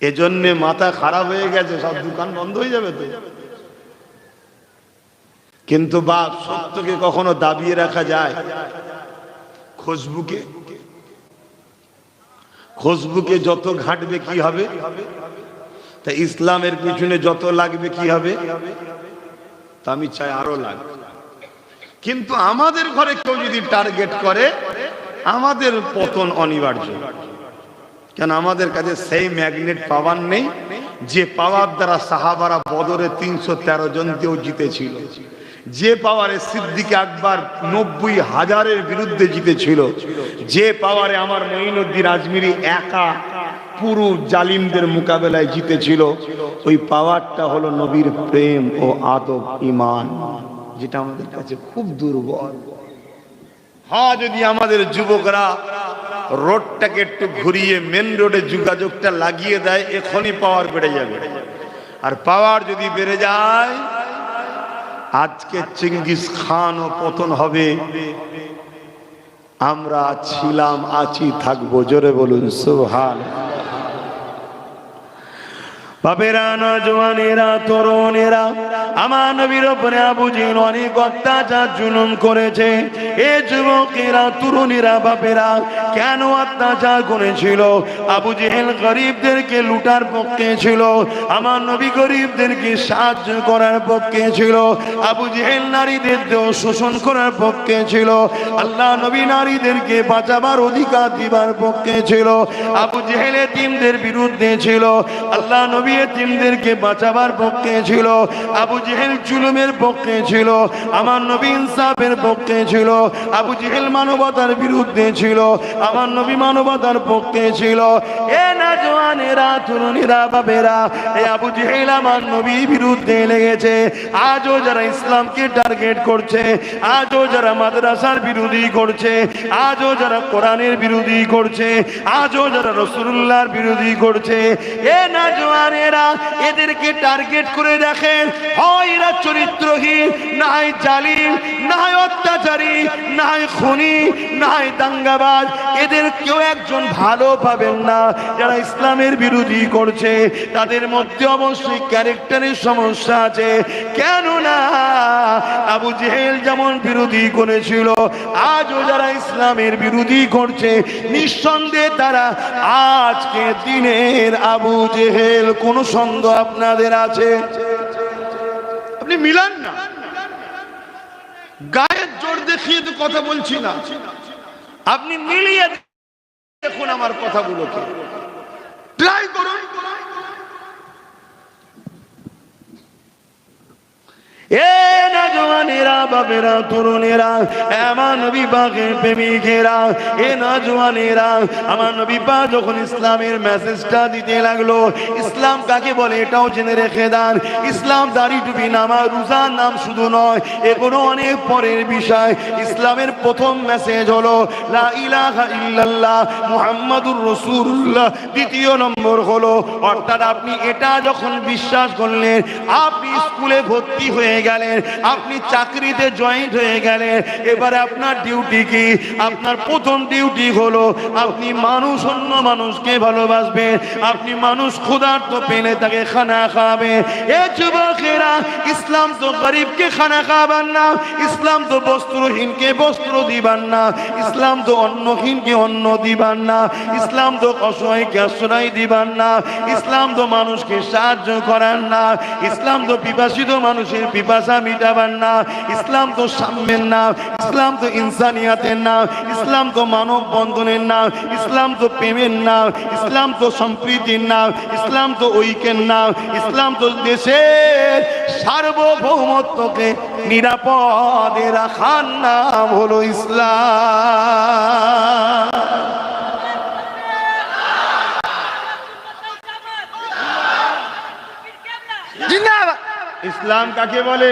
এজন্য মাথা খারাপ হয়ে গেছে, সব দোকান বন্ধ হয়ে যাবে তো। কিন্তু বাপ, সত্যকে কখনো দাবিয়ে রাখা যায়? খুশবুকে যত ঘাটবে কি হবে, তা ইসলামের পিছনে যত লাগবে কি হবে, তা আমি চাই আরো লাগবে। কিন্তু আমাদের ঘরে কেউ যদি টার্গেট করে, আমাদের পতন অনিবার্য। কেন? আমাদের কাছে সেই ম্যাগনেট পাওয়ার নেই যে পাওয়ার দ্বারা সাহাবারা বদরে 313 জন দিয়েও জিতেছিল, যে পাওয়ারে সিদ্দিক আকবর 90,000-এর বিরুদ্ধে জিতেছিল, যে পাওয়ারে আমার মঈনুদ্দিন আজমিরি একা পুরো জালিমদের মোকাবেলায় জিতেছিল। ওই পাওয়ারটা হলো নবীর প্রেম ও আদব, ঈমান, যেটা আমাদের কাছে খুব দুর্বল। হ্যাঁ, যদি আমাদের যুবকরা রোডটাকে একটু ঘুরিয়ে মেন রোডে যোগাযোগটা লাগিয়ে দেয়, এখনই পাওয়ার বেড়ে যাবে। আর পাওয়ার যদি বেড়ে যায়, আজকে চেঙ্গিস খানও পতন হবে। আমরা ছিলাম, আছি, থাকবো। জোরে বলুন সুবহানাল্লাহ। বাপেরা, নওজওয়ানেরা, তরুণেরা, আমার নবীর উপরে আবু জেহেল অনেক অত্যাচার জুলুম করেছে। এ যুবকেরা, তরুণেরা, বাপেরা কেন অত্যাচার করেছিল? আবু জেহেল গরিবদেরকে লুটার পক্ষে ছিল, আমার নবী গরিবদেরকে সাহায্য করার পক্ষে ছিল। আবু জেহেল নারীদের শোষণ করার পক্ষে ছিল, আল্লাহ নবী নারীদেরকে বাঁচাবার অধিকার দিবার পক্ষে ছিল। আবু জেহেল এতিমদের বিরুদ্ধে ছিল, আল্লাহ নবী এতিমদেরকে বাঁচাবার পক্ষে ছিল। আবু জেহেল জুলুমের পক্ষে ছিল, আমার নবী ইনসাফের পক্ষে ছিল। আবু জেহেল মানবতার বিরুদ্ধে ছিল, আমার নবী মানবতার পক্ষে ছিল। এ নওজওয়ানেরা, তরুণীরা, বাবেরা, এই আবু জেহেল আমার নবীর বিরুদ্ধে লেগেছে। আজও যারা ইসলামকে টার্গেট করছে, আজও যারা মাদ্রাসার বিরোধী করছে, আজও যারা কোরআনের বিরোধী করছে, আজও যারা রাসূলুল্লাহর বিরোধী করছে, এ নওজওয়ানেরা, এদেরকে টার্গেট করে দেখেন। হয় এরা চরিত্রহীন, না হয় জালিম, না হয় অত্যাচারী, না হয় খুনি, না হয় দাঙ্গাবাজ। এদের কেউ একজন ভালো পাবেন না। যারা ইসলামের বিরোধী করছে, তাদের মধ্যে অবশ্যই ক্যারেক্টারের সমস্যা আছে। কেননা আবু জেহেল যেমন বিরোধী করেছিল, আজও যারা ইসলামের বিরোধী করছে, নিঃসন্দেহে তারা আজকে দিনের আবু জেহেল। কোন সন্দেহ আপনাদের আছে? আপনি মিলান না, গায়ের জোর দেখিয়ে তো কথা বলছি না, আপনি মিলিয়ে দেখুন আমার কথাগুলোকে, ট্রাই করুন। এ নওজওয়ানেরা, বাবেরা, তরুণেরা, আমার নবী পাকের প্রেমিকেরা, এ নওজওয়ানেরা, আমার নবী পাক যখন ইসলামের মেসেজটা দিতে লাগলো, ইসলাম কাকে বলে এটাও জেনে রেখে দেন। ইসলাম দাড়ি, টুপি, নামাজ, রোজার নাম শুধু নয়, এগুলো অনেক পরের বিষয়। ইসলামের প্রথম মেসেজ হলো লা ইলাহা ইল্লাল্লাহ মুহাম্মাদুর রাসূলুল্লাহ। দ্বিতীয় নম্বর হলো, অর্থাৎ আপনি এটা যখন বিশ্বাস করলেন, আপনি স্কুলে ভর্তি হয়ে গেলেন, আপনি চাকরিতে জয়েন্ট হয়ে গেলেন, এবারে আপনার ডিউটি কি? আপনার প্রথম ডিউটি হলো আপনি মানুষ, অন্য মানুষকে ভালোবাসবেন, আপনি মানুষ ক্ষুধার্ত পেলে তাকে খানা খাবে। এ যুবকেরা, ইসলাম তো গরিবকে খানা খাবার না, ইসলাম তো বস্ত্রহীনকে বস্ত্র দিবার না, ইসলাম তো অন্নহীনকে অন্ন দিবার না, ইসলাম তো অসহায়কে আশ্রয় দিবার না, ইসলাম তো মানুষকে সাহায্য করার না, ইসলাম তো পিপাসিত মানুষের পিপাসা মিটাবার না, ইসলাম তো সাম্যের না, ইসলাম তো ইনসানিয়াতের না, ইসলাম তো মানব বন্ধনের না, ইসলাম তো প্রেমের না, ইসলাম তো সম্প্রীতির না, ইসলাম তো ঐক্যের না, ইসলাম তো দেশের সার্বভৌমত্বকে নিরাপদে রাখার নাম হলো ইসলাম। ইসলাম কাকে বলে?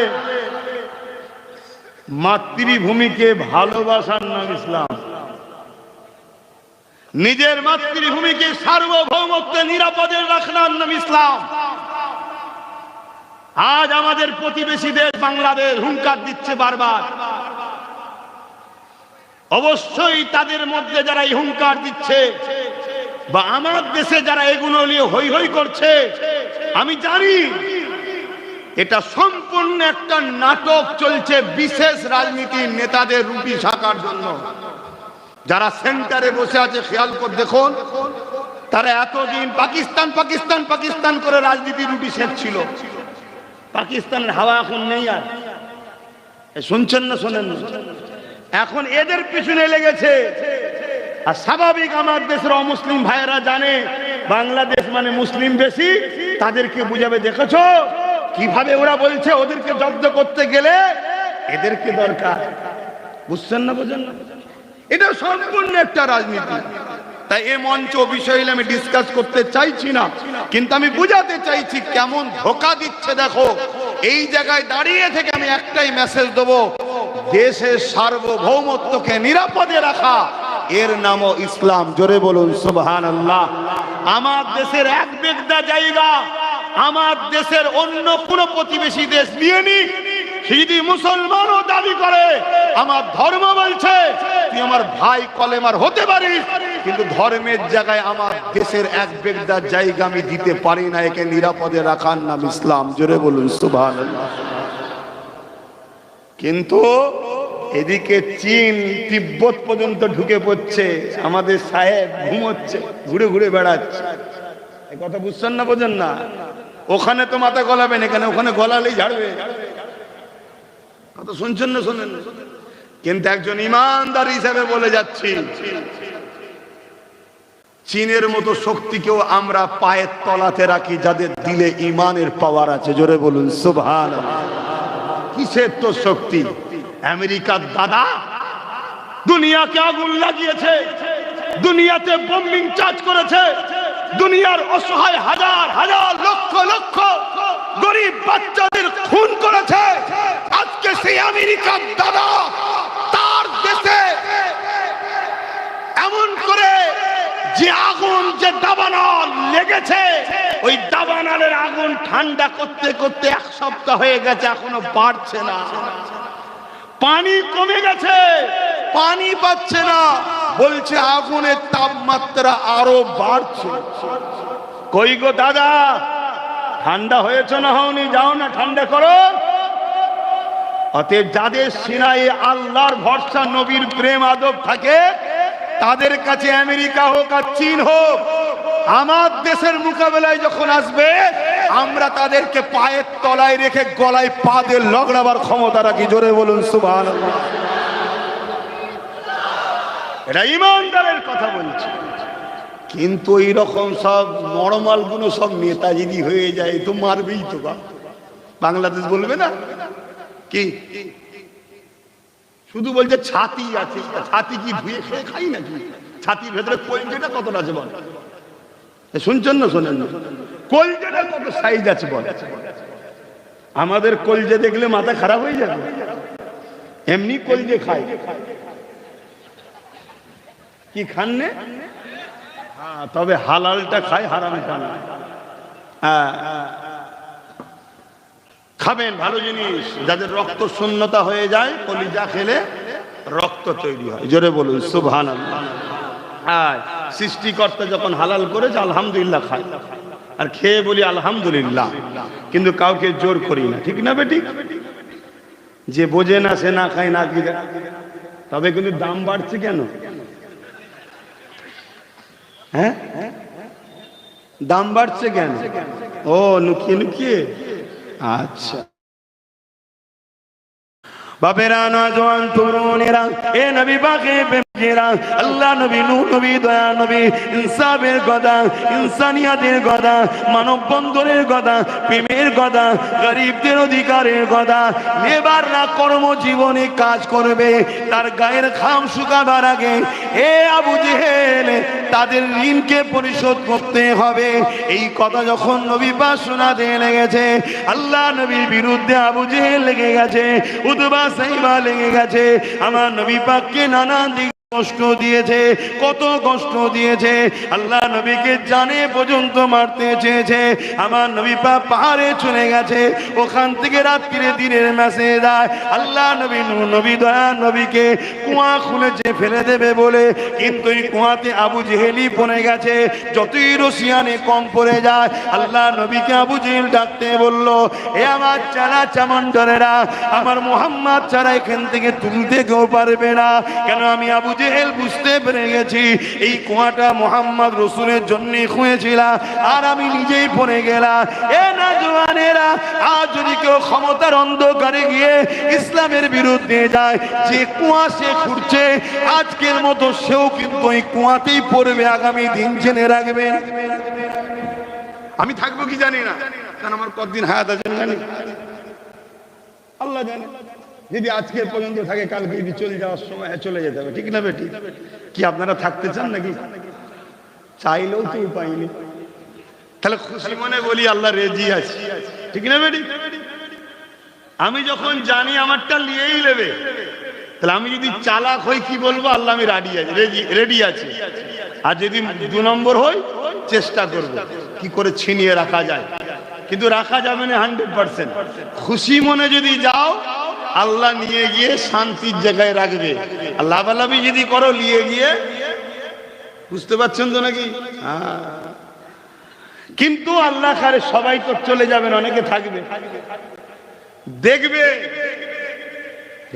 মাতৃভূমিকে ভালোবাসার নাম ইসলাম। নিজের মাতৃভূমিকে সার্বভৌমত্ব নিরাপদে রাখার নাম ইসলাম। আজ আমাদের প্রতিবেশী দেশ বাংলাদেশ হুঙ্কার দিচ্ছে বারবার। অবশ্যই তাদের মধ্যে যারা এই হুঙ্কার দিচ্ছে বা আমার দেশে যারা এগুলো নিয়ে হই হই করছে, আমি জানি এটা সম্পূর্ণ একটা নাটক চলছে বিশেষ রাজনীতির নেতাদের রুটি শাকার জন্য। যারা সেন্টারে বসে আছে খেয়াল করে দেখুন, তারা এতদিন পাকিস্তান পাকিস্তান পাকিস্তান করে রাজনীতি রুটি সেঁকছিল। পাকিস্তানের হাওয়া এখন নেই। আর শুনছেন না শোনেন না? এখন এদের পিছনে লেগেছে। আর স্বাভাবিক আমার দেশের অমুসলিম ভাইয়েরা জানে বাংলাদেশ মানে মুসলিম বেশি, তাদেরকে বুঝাবে। দেখেছো কিভাবে ওরা বলছে ওদেরকে জব্দ করতে গেলে এদেরকে দরকার। বুঝছেন না? বোঝেন না? এটা সম্পূর্ণ একটা রাজনীতি। তাই এই মঞ্চ বিষয়ে আমি ডিসকাস করতে চাইছি না, কিন্তু আমি বুঝাতে চাইছি কেমন ধোঁকা দিচ্ছে। দেখো, এই জায়গায় দাঁড়িয়ে থেকে আমি একটাই মেসেজ দেবো, দেশের সার্বভৌমত্বকে নিরাপদে রাখা এর নামও ইসলাম। জোরে বলুন সুবহানাল্লাহ। আমার দেশের এক বিঘা জায়গা আমার দেশের অন্য কোন প্রতিবেশী দেশ নিয়ে নিক, যদি মুসলমানও দাবি করে আমার ধর্ম বলছে তুই আমার ভাই কলেমার হতে পারিস, কিন্তু ধর্মের জায়গায় আমার দেশের এক বিঘা জায়গা আমি দিতে পারি না। একে নিরাপদে রাখার নাম ইসলাম। জোরে বলুন সুবহানাল্লাহ। কিন্তু এদিকে চীন তিব্বত পর্যন্ত ঢুকে পড়ছে, আমাদের সাহেব ঘুমোচ্ছে, ঘুরে ঘুরে বেড়াচ্ছে। এই কথা বুঝছেন না? বোঝেন না? ওখানে তো মাথা গলাবেন, এখানে ওখানে গলালেই ঝাড়বে। কথা শুনছেন না? শোনেন। কিন্তু একজন ইমানদার হিসাবে বলে যাচ্ছি, চীনের মতো শক্তিকেও আমরা পায়ের তলাতে রাখি যাদের দিলে ইমানের পাওয়ার আছে। জোরে বলুন সুবহানাল্লাহ। কিসের তো শক্তি? আমেরিকার দাদা দুনিয়াকে আগুন লাগিয়েছে, দুনিয়াতে বোম্বিং চার্জ করেছে, দুনিয়ার অসহায় হাজার হাজার লক্ষ লক্ষ গরিব বাচ্চাদের খুন করেছে। আজকে সেই আমেরিকার দাদা তার দেশে এমন করে যে আগুন, যে দাবানল লেগেছে, ওই দাবানলের আগুন ঠান্ডা করতে করতে এক সপ্তাহ হয়ে গেছে, এখনো বাড়ছে না। পানি কমে গেছে, পানি পাচ্ছে না, বলছে আগুনের তাপমাত্রা আরো বাড়ছে। কই গো দাদা, ঠান্ডা হয়েছে না হওনি? যাও না ঠান্ডা করো। অতএব যাদের সিনায় আল্লাহর ভরসা, নবীর প্রেম আদব থাকে, তাদের কাছে আমেরিকা হোক আর চীন হোক, আমার দেশের মোকাবেলায় যখন আসবে, আমরা তাদেরকে পায়ের তলায় রেখে গলায় পা দিয়ে লগড়াবার ক্ষমতা রাখি। জোরে বলুন সুবহানাল্লাহ। এটা ইমানদারের কথা বলছি। কিন্তু এইরকম সব নরমাল গুলো সব নেতাজিদি হয়ে যায়, তো মারবেই তো। বাংলাদেশ বলবে না কি? শুধু বলছে ছাতি আছে। ছাতি কি ধুয়ে খেয়ে খাই নাকি? ছাতির ভেতরে কলজেটা কতটা আছে বল? শুনছেন না? শোনেন না? কলজেটা কত সাইজ আছে বল? আমাদের কলজে দেখলে মাথা খারাপ হয়ে যাবে। এমনি কলজে খায়। কি খান নে? তবে হালালটা খায়, হারাম খান। খাবেন ভালো জিনিস। যাদের রক্ত শূন্যতা হয়ে যায় কলিজা খেলে রক্ত তৈরি হয়। জোরে বলুন সুবহানাল্লাহ। হ্যাঁ, সৃষ্টিকর্তা যখন হালাল করেছে আলহামদুলিল্লাহ খাই, আর খেয়ে বলি আলহামদুলিল্লাহ, কিন্তু কাউকে জোর করি না, ঠিক না বেটি? যে বোঝে না সে না খায় না কি। তবে কিন্তু দাম বাড়ছে কেন? হ্যাঁ, দাম বাড়ছে কেন? ও লুকিয়ে লুকিয়ে। আচ্ছা বাপেরা, নওজোয়ান তরুণেরা, এ নবী পাকে প্রেমিকেরা, আল্লাহ নবী, নূহ নবী, দয়া নবী, ইনসাফের কথা, ইনসানিয়াতের কথা, মানব বন্ধনের কথা, প্রেমের কথা, গরিবদের অধিকারের কথা। এবাররা কর্মজীবনে কাজ করবে, তার গায়ের ঘাম শুকাবার আগে এ আবু জেহেল তাদের ঋণকে পরিশোধ করতে হবে। এই কথা যখন নবী পাক শোনাতে লেগেছে, আল্লাহ নবীর বিরুদ্ধে আবু জেহেল লেগে গেছে, উতবা সাইবা লেগে গেছে। আমার নবী পাককে নানান দিক কষ্ট দিয়েছে, কত কষ্ট দিয়েছে। আল্লাহ নবীকে জানে পর্যন্ত মারতে চেয়েছে। আমার নবী পাক পাহাড়ে চলে গেছে, ওখান থেকে রাত্রিরে দিনের মেসেজ দেয় আল্লাহ নবী, নূহ নবী, দয়া নবীকে কুয়া খুলেছে ফেলে দেবে বলে, কিন্তু এই কুয়াতে আবু জেহেলই পড়ে গেছে। যতই রশিয়ানে কম পড়ে যায়, আল্লাহ নবীকে আবু জেহেল ডাকতে বলল, এ আমার চালা চামন্ডারেরা, আমার মুহাম্মদ ছাড়া এখান থেকে তুলতে কেউ পারবে না। কেন? আমি আবু জেহেল বুঝতে পেরে গেছি এই কুয়াটা মুহাম্মদ রসুলের জন্য খুঁয়েছিলাম, আর আমি নিজেই পড়ে গেলাম। এ নওজোয়ানেরা, আজ যদি কেউ ক্ষমতার অন্ধকারে গিয়ে ইসলামের বিরুদ্ধে যায়, যে কুয়া সে খুঁড়ছে আজকের মতো সেও কিন্তু ওই কুয়াতেই পড়বে আগামী দিন, জেনে রাখবেন। আমি থাকবো কি জানি না, কারণ আমার কতদিন হায়াত আছে জানি আল্লাহ জানে। যদি আজকের পর্যন্ত থাকে, কালকে যদি চলে যাওয়ার সময় চলে যেতে হবে, ঠিক না বেটি? কি আপনারা থাকতে চান নাকি? চাইলেও তো উপায় নেই। তাহলে খুশি মনে বলি আল্লাহ রেজি আছে, ঠিক না বেটি? আমি যখন জানি আমারটা নিয়েই নেবে, তাহলে আমি যদি চালাক হই কি বলবো? আল্লাহ আমি রেডি আছি। আর যদি 2 নম্বর হই, চেষ্টা করব কি করে ছিনিয়ে রাখা যায়। কিন্তু রাখা যাবে না 100%। খুশি মনে যদি যাও, আল্লাহ নিয়ে গিয়ে শান্তির জায়গায় রাখবে। আর লাভালাভি যদি করো নিয়ে গিয়ে, বুঝতে পারছেন তো নাকি? কিন্তু আল্লাহ কারে সবাই তো চলে যাবেন, অনেকে থাকবে। দেখবে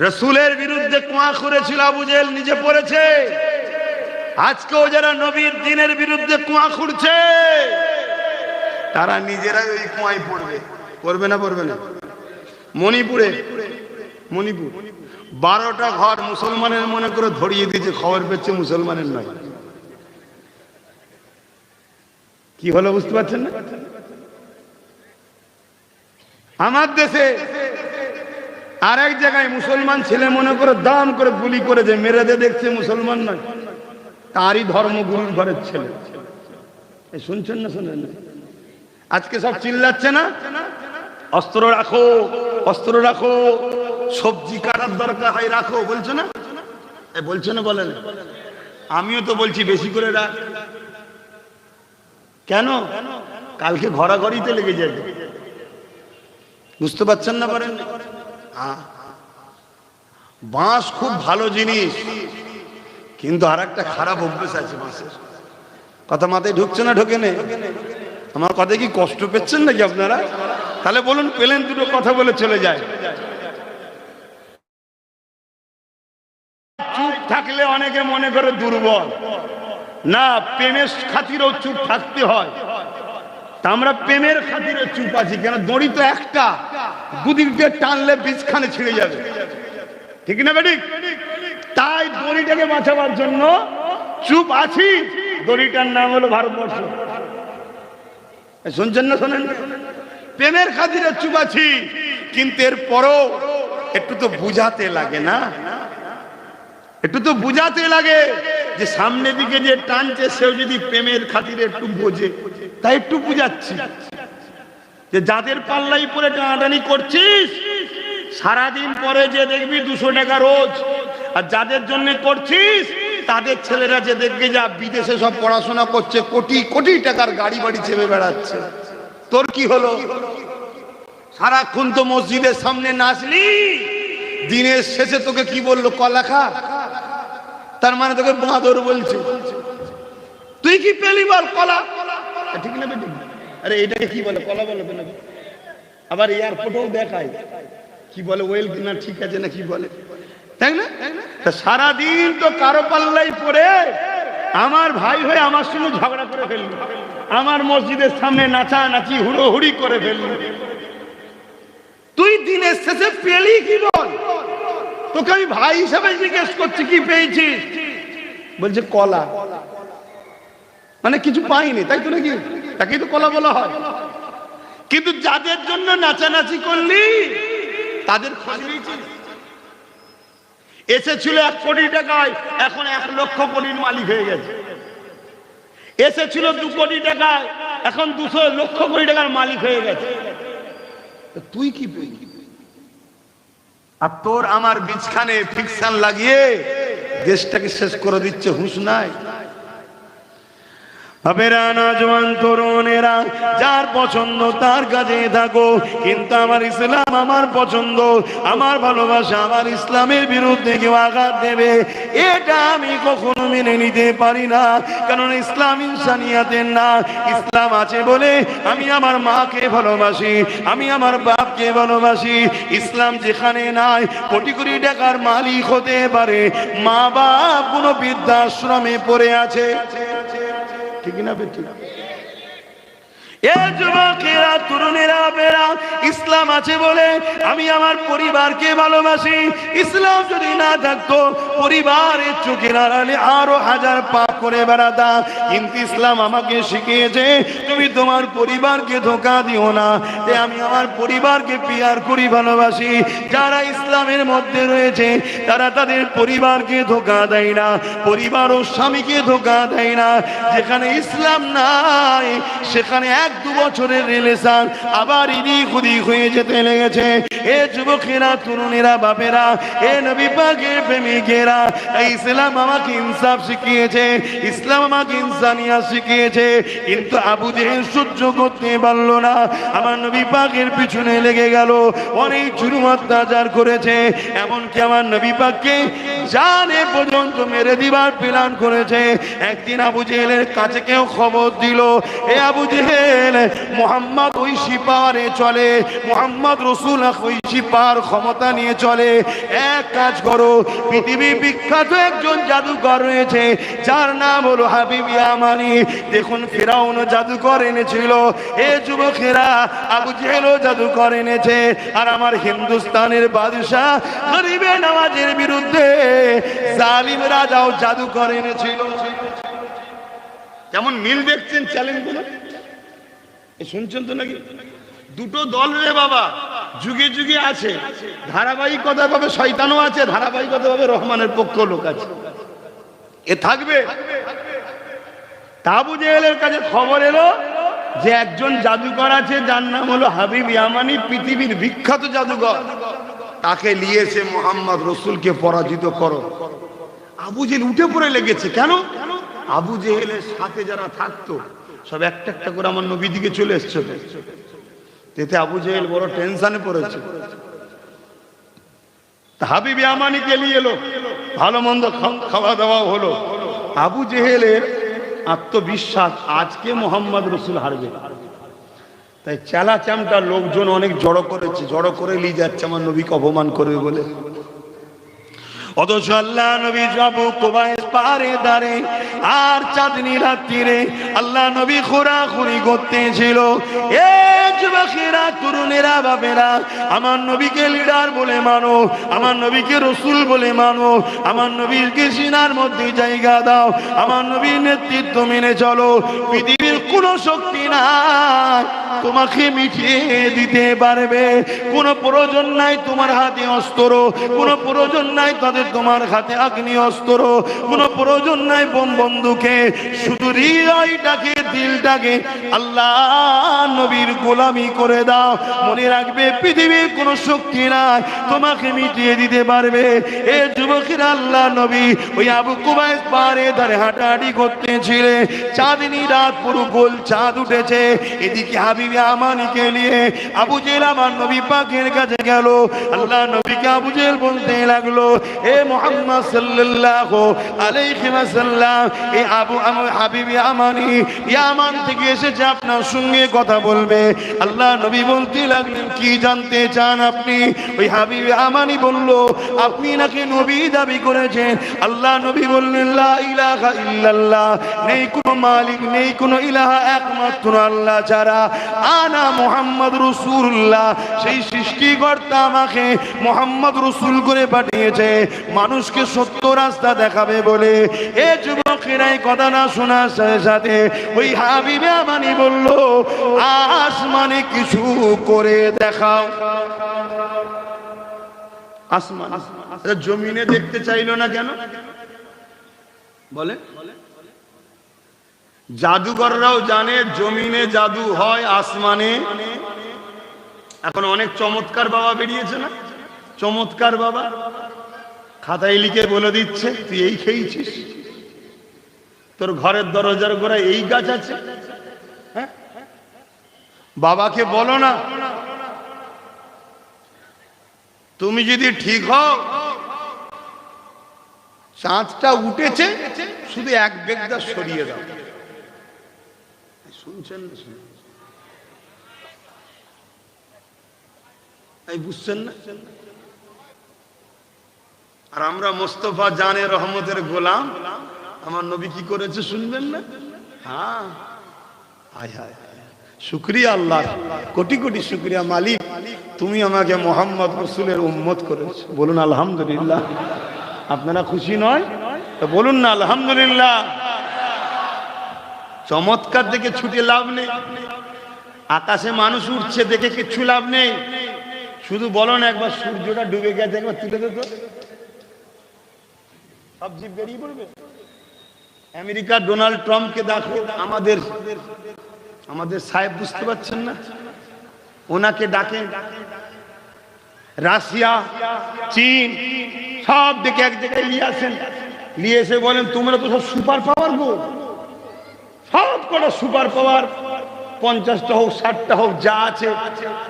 রাসূলের বিরুদ্ধে কুয়া খুঁড়েছিল আবু জেহেল, নিজে পড়েছে। আজকেও যারা নবীর দ্বীনের বিরুদ্ধে কুয়া খুঁড়ছে, তারা নিজেরাই ওই কুয়ায় পড়বে। পড়বে না? পড়বে না? মণিপুর 12টা ঘর মুসলমানের মনে করে ধরিয়ে দিয়েছে, খবর পেয়েছে মুসলমানের নয়। কি হলো বুঝতে পারছেন না? আমার দেশে আর এক জায়গায় মুসলমান ছেলে মনে করে দাম করে গুলি করে যে মেরে দে, দেখছে মুসলমান নয়, তারই ধর্মগুরুর ঘরের ছেলে। শুনছেন না? শোনেন না? আজকে সব চিল্লাচ্ছে না, অস্ত্র রাখো, অস্ত্র রাখো, সবজি কাটার দরকার হয় রাখো, বলছো না? বলছো না? বলেন। আমিও তো বলছি বেশি করে রাখ। কেন? কালকে ঘোরাঘুরিতে লেগে যাবে। বুঝতে পারছেন না? পারেন? বাঁশ খুব ভালো জিনিস, কিন্তু আর একটা খারাপ অভ্যেস আছে বাঁশের। কথা মাথায় ঢুকছে না? ঢোকে না? আমার কথায় কি কষ্ট পেচ্ছেন নাকি আপনারা? তাহলে বলুন, পেলেন দুটো কথা বলে চলে যায়। চুপ থাকলে অনেকে মনে করে দুর্বল। না, প্রেমের খাতিরেও চুপ থাকতে হয়। তা আমরা প্রেমের খাতিরে চুপ আছি কেন? দড়ি তো একটা, দুদিক দিয়ে টানলে বীজখানে ছিঁড়ে যাবে, ঠিক না বেটি? তাই দড়িটাকে বাঁচাবার জন্য চুপ আছি। দড়িটার নাম হলো ভারতবর্ষ। শুনছেন না? শোনেন? প্রেমের খাতিরে চুপ আছি, কিন্তু এরপরও একটু তো বুঝাতে লাগে না? একটু তো বুঝাতে লাগে যে সামনে দিকে যে টানছে সেও যদি প্রেমের খাতিরে একটু বোঝে, তাই একটু বুঝাচ্ছি যে যাদের পাল্লাই পরে টানাটানি করছিস, সারাদিন পরে যে দেখবি 200 টাকা রোজ, আর যাদের জন্য করছিস তাদের ছেলেরা যে দেখবি যা বিদেশে সব পড়াশোনা করছে, কোটি কোটি টাকার গাড়ি বাড়ি চেপে বেড়াচ্ছে। তোর কি হলো? সারাক্ষণ তো মসজিদের সামনে নাচলি, দিনের শেষে তোকে কি বললো? কলা খা। তার মানে তোকে বাঁদর বলছে। তুই কি পেলি বল? কলা। ঠিক না বেটি? আরে এটাকে কি বলে? কলা বলে না? আবার এয়ারপোর্টেও দেখায় কি বলে? ওয়েল কিনা ঠিক আছে না কি বলে, তাই না? সারাদিন তো কারো পাল্লাই পড়ে আমার ভাই হয়ে আমার সঙ্গে ঝগড়া করে ফেলল, আমার মসজিদের সামনে নাচানাচি হুড়োহুড়ি করে ফেলল। তুই দিনের শেষে পেলি কি বল? তোকে আমি ভাই হিসাবে জিজ্ঞেস করছি কি পেয়েছিস? বলছে কলা। মানে কিছু পাইনি, তাই তো নাকি? তাকেই তো কলা বলা হয়। কিন্তু যাদের জন্য নাচানাচি করলি তাদের খোঁজ নিয়েছিস? এসেছিল 1 কোটি টাকায়, এখন 1 লক্ষ কোটির মালিক হয়ে গেছে। এসেছিল 2 কোটি টাকায়, এখন 200 লক্ষ কোটি টাকার মালিক হয়ে গেছে। তুই কি পেলি? আর তোর আমার বিছখানে ফিকশন লাগিয়ে দেশটাকে শেষ করে দিচ্ছে, হুঁশ নাই? বাবেরা, নওজওয়ান তরুণেরা, যার পছন্দ তার কাছে থাকো, কিন্তু আমার ইসলাম আমার পছন্দ, আমার ভালোবাসা, আমার ইসলামের বিরুদ্ধে কেউ আঘাত দেবে, এটা আমি কখনো মেনে নিতে পারি না। কারণ ইসলাম ইনসানিয়াতের না। ইসলাম আছে বলে আমি আমার মাকে ভালোবাসি, আমি আমার বাপকে ভালোবাসি। ইসলাম যেখানে নাই, কোটি কোটি টাকার মালিক হতে পারে, মা বাপ কোনো বৃদ্ধাশ্রমে পড়ে আছে। ঠিক না বেটি? যুবকেরা, তরুণেরা, বেরা, ইসলাম আছে বলে আমি আমার পরিবারকে ভালোবাসি। ইসলাম যদি না থাকতো পরিবারের চোখের আড়ালে আরো 1000 পাপ করে বেড়াতা। কিন্তু ইসলাম আমাকে শিখিয়েছে তুমি তোমার পরিবারকে ধোঁকা দিও না। আমি আমার পরিবারকে পিয়ার করি, ভালোবাসি। যারা ইসলামের মধ্যে রয়েছে তারা তাদের পরিবারকে ধোঁকা দেয় না, পরিবার ও স্বামীকে ধোঁকা দেয় না। যেখানে ইসলাম নাই সেখানে 1-2 বছরের রিলেশন আবার ইদিক উদিক হয়ে যেতে লেগেছে। এ যুবকেরা, তরুণেরা, বাপেরা, এ নবী পাকের প্রেমিকেরা, ইসলাম আমাকে ইনসাফ শিখিয়েছে, ইসলাম আমাকে ইনসানিয়াত শিখিয়েছে। কিন্তু আবু জেহেল সহ্য করতে পারল না, আমার নবী পাকের পিছনে লেগে গেল, অনেক জুলুম অত্যাচার করেছে। এমনকি আমার নবী পাককে জানে পর্যন্ত মেরে দিবার প্ল্যান করেছে। একদিন আবু জেহেলের কাছে কেউ খবর দিল, এ আবু জেহেল, মুহাম্মদ ওই সিপারে চলে, মুহাম্মদ রাসূল ওই সিপার ক্ষমতা নিয়ে চলে। এক কাজ করো, পৃথিবী বিখ্যাত একজন জাদুকর রয়েছে যার নাম হলো হাবিব ইয়ামানি। দেখুন ফিরাউন জাদুকর এনেছিল, এ যুবকেরা, আবু জেহেলও জাদুকর এনেছে। আর আমার হিন্দুস্তানের বাদশাহ গরিবে নওয়াজের বিরুদ্ধে জালিম রাজাও জাদুকর এনেছিল। যেমন মিল দেখছেন চ্যালেঞ্জগুলো, শুনছেন তো নাকি? দুটো দল রে বাবা, যুগে যুগে আছে। ধারাবাহিকতা ভাবে শয়তানও আছে, ধারাবাহিকতা ভাবে রহমানের পক্ষ লোক আছে। এ থাকবে। আবু জেহেলের কাছে খবর এলো যে একজন জাদুকর আছে যার নাম হলো হাবিব ইয়ামানি, পৃথিবীর বিখ্যাত জাদুকর। তাকে নিয়েছে মুহাম্মদ রাসূলকে পরাজিত করো। আবু জেহেল উঠে পড়ে লেগেছে। কেন? আবু জেহেলের সাথে যারা থাকতো সব একটা একটা করে আমার নবী দিকে চলে এসছে। এতে আবু জেহেল বড় টেনশনে পড়েছে। হাবিব ইয়ামানিকে নিয়ে এলো, ভালো মন্দ খাওয়া দাওয়া হলো। আবু জেহেলের আত্মবিশ্বাস, আজকে মুহাম্মদ রাসূল হারবে, তাই চালা চামটা লোকজন অনেক জড়ো করেছে, জড়ো করে নিয়ে যাচ্ছে আমার নবীকে অপমান করবে বলে। অথচ আল্লাহ নবী যাবো কুবাইস পারে দাঁড়ে, আর চাঁদনি রাত্রিরে আল্লাহ নবী খোরাখুরি করতেছিল। এ যুবকেরা, তরুণেরা, বাপেরা, আমার নবীকে লিডার বলে মানো, আমার নবীকে রসুল বলে মানো, আমার নবীকে সিনার মধ্যে জায়গা দাও, আমার নবীর নেতৃত্ব মেনে চলো। পৃথিবীর কোনো শক্তি নাই তোমাকে মিটিয়ে দিতে পারবে। কোনো প্রয়োজন নাই তোমার হাতে অস্ত্র, কোনো প্রয়োজন নাই তাদের তোমার হাতে আগ্নেয় অস্ত্র, কোনো প্রয়োজন নাই বোম বন্দুকে। শুধু হৃদয়টাকে দিলটাকে আল্লাহ নবীর গোলামি করে দাও। মনে রাখবে পৃথিবীর কোনো শক্তি নাই তোমাকে মিটিয়ে দিতে পারবে। এ যুবকেরা আল্লাহ নবী ওই আবু কুবাইস পারে ধারে হাঁটাহাঁটি করতেছিলে, চাঁদনি রাত পুরো গোল চাঁদ উঠেছে। এদিকে হাবিবে আমানিকে নিয়ে আবু জেহেল আমার নবী পাকের কাছে গেল। আল্লাহ নবীকে আবু জেহেল বলতে লাগলো, এ মুহাম্মদ সাল্লাল্লাহু আলাইহি ওয়াসাল্লাম, এ হাবিবে আমানি ইয়ামান থেকে এসেছে, আপনার সঙ্গে কথা বলবে। আল্লাহ নবী বলতে লাগলেন, কি জানতে চান আপনি? ওই হাবিবে আমানি বলল, আপনি নাকি নবী দাবি করেছেন। আল্লাহ নবী বললেন, লা ইলাহা ইল্লাল্লাহ, নেই কোনো মালিক, নেই কোনো ইলাহা, একমাত্র আল্লাহ ছাড়া। আনা মুহাম্মদ রাসূলুল্লাহ, সেই সৃষ্টিকর্তা আমাকে মুহাম্মদ রাসূল করে পাঠিয়েছে মানুষকে সত্য রাস্তা দেখাবে বলে। এ যুবকেরা এই কথা না শোনার সাথে সাথে ওই হাবিবে আমানি বলল, আসমানে কিছু করে দেখাও। আসমান জমিনে দেখতে চাইলো না কেন বলে? জাদুঘররাও জানে জমিনে জাদু হয়, আসমানে। এখন অনেক চমৎকার বাবা বেরিয়েছে না, চমৎকার বাবা খাতায় লিখে বলে দিচ্ছে, তুই এই খেয়েছিস, তোর ঘরের দরজার গোড়ায় এই গাছ আছে। হ্যাঁ, বাবাকে বলো না, তুমি যদি ঠিক হও, চাঁদটা উঠেছে, শুধু এক বেগদা সরিয়ে দাও। শুনছেন না? এই বুঝছেন না? আর আমরা মোস্তফা জানে রহমতের গোলাম, আমার নবী কি করেছে শুনবেন না? হ্যাঁ, হায় হায়, শুকরিয়া আল্লাহ, কোটি কোটি শুকরিয়া মালিক, তুমি আমাকে মোহাম্মদ রাসূলের উম্মত করেছো। বলুন আলহামদুলিল্লাহ। আপনারা খুশি নয় তো বলুন না আলহামদুলিল্লাহ। চমৎকার দেখে ছুটে লাভ নেই, আকাশে মানুষ উঠছে দেখে কিচ্ছু লাভ নেই। শুধু বলো না, একবার সূর্যটা ডুবে গেছে, একবার তুলে দে তো, সব জীব বেরিয়ে পড়বে। আমেরিকা ডোনাল্ড ট্রাম্পকে দেখো, আমাদের সাহেব, বুঝতে পারছেন না? ওনাকে ডাকেন, রাশিয়া, চীন সব দেখে এক জায়গায় নিয়ে আসেন, নিয়ে এসে বলেন, তোমরা তো সব সুপার পাওয়ার গো, সব কটা সুপার পাওয়ার, 50টা হোক 60টা হোক যা আছে।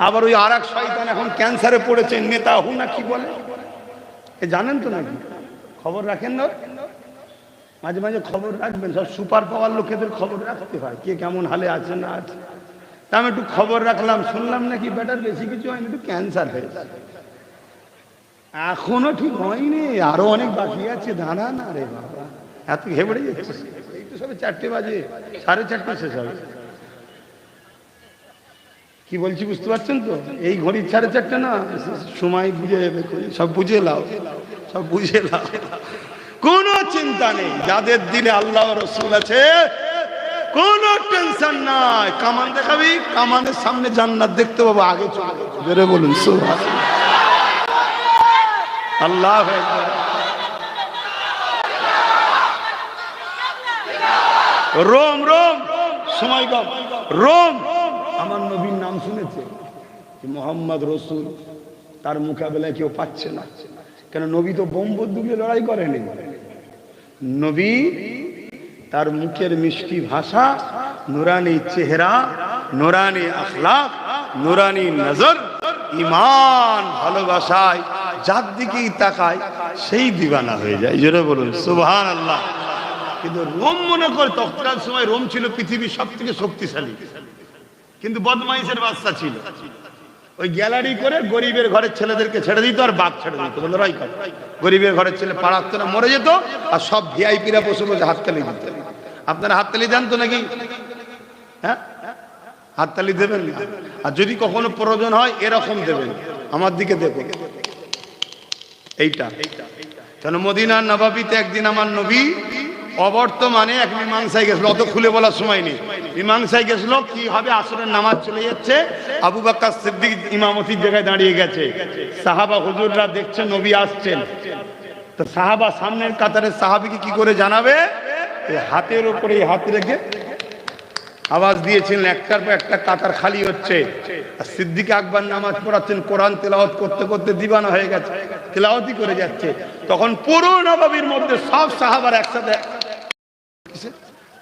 আবার ওই আর এক শয়তান এখন ক্যান্সারে পড়েছে, নেতা হু না কি বলে, এ জানেন তো নাকি? খবর রাখেন না? মাঝে মাঝে খবর রাখবেন, সব সুপার পাওয়ার লোকেদের খবর রাখতে হয়, কে কেমন হালে আছে না আছে। তা আমি একটু খবর রাখলাম, শুনলাম নাকি বেটার বেশি কিছু হয়নি, একটু ক্যান্সার হয়েছে। এখনো ঠিক হয়নি, আরো অনেক বাকি আছে, দাঁড়া না রে বাবা, এত ঘেবড়ে যাচ্ছে। এই তো সবে 4টে বাজে, 4:30 শেষ হবে। কি বলছি বুঝতে পারছেন তো? এই ঘড়ির 4:30 না, সময় বুঝে যাবে, সব বুঝে লাও, সব বুঝে লাও, কোনো চিন্তা নেই। যাদের দিলে আল্লাহ রাসূল আছে, কোনো টেনশন নাই। কামান দেখাবি, কামানের সামনে জান্নাত দেখতে পাবো, আগে চলে যাবো। জোরে বলুন সুবহানাল্লাহ, আল্লাহু আকবার। রোম, রোম, সময় কম, রোম আমার নবীর নাম শুনেছে, মুহাম্মদ রাসূল, তার মোকাবেলায় কেউ পাচ্ছে না। কেন? নবী তো বোম বন্দুক দিয়ে লড়াই করেনি। নবী তার মুখের মিষ্টি ভাষা, নুরানি চেহারা, নুরানি আখলাক, নুরানি নজর, ঈমান, ভালোবাসায় যার দিকেই তাকায় সেই দিওয়ানা হয়ে যায়। জোরে বলুন সুবহানাল্লাহ। কিন্তু রোম মনে করে, তখনকার সময় রোম ছিল পৃথিবীর সবথেকে শক্তিশালী, কিন্তু বদমাইশের বাচ্চা ছিল। ওই গ্যালারি করে গরিবের ঘরের ছেলেদেরকে ছেড়ে দিত, আর বাঘ ছেড়ে দিত, লড়াই করে। গরিবের ঘরের ছেলে পাড়াত না, মরে যেত, আর সব ভিআইপিরা বসে বসে হাততালি দিত। আপনারা হাততালি দেন তো নাকি? হ্যাঁ, হাততালি দেবেন না। আর যদি কখনো প্রয়োজন হয় এরকম দেবেন, আমার দিকে দেখুন, এইটা। কেন? মদিনার নবাবিতে একদিন আমার নবী অবর্তমানে এক মীমাংসায় গেছিল, অত খুলে বলার সময় নেই। মীমাংসায় গেছিল, কি হবে, আসরের নামাজ চলে যাচ্ছে, আবু বকর সিদ্দিক ইমামতির জায়গায় দাঁড়িয়ে গেছে, সাহাবা হুজুররা দেখছে নবী আসছেন। তো সাহাবা, সামনের কাতারের সাহাবীকে কি করে জানাবে? হাতের উপরে হাত রেখে আওয়াজ দিয়েছিলেন, একটার পর একটা কাতার খালি হচ্ছে, আর সিদ্দিক আকবর নামাজ পড়াচ্ছেন, কোরআন তেলাওয়াত করতে করতে দিবানা হয়ে গেছে, তেলাওয়াতই করে যাচ্ছে। তখন পুরো নববীর মধ্যে সব সাহাবার একসাথে,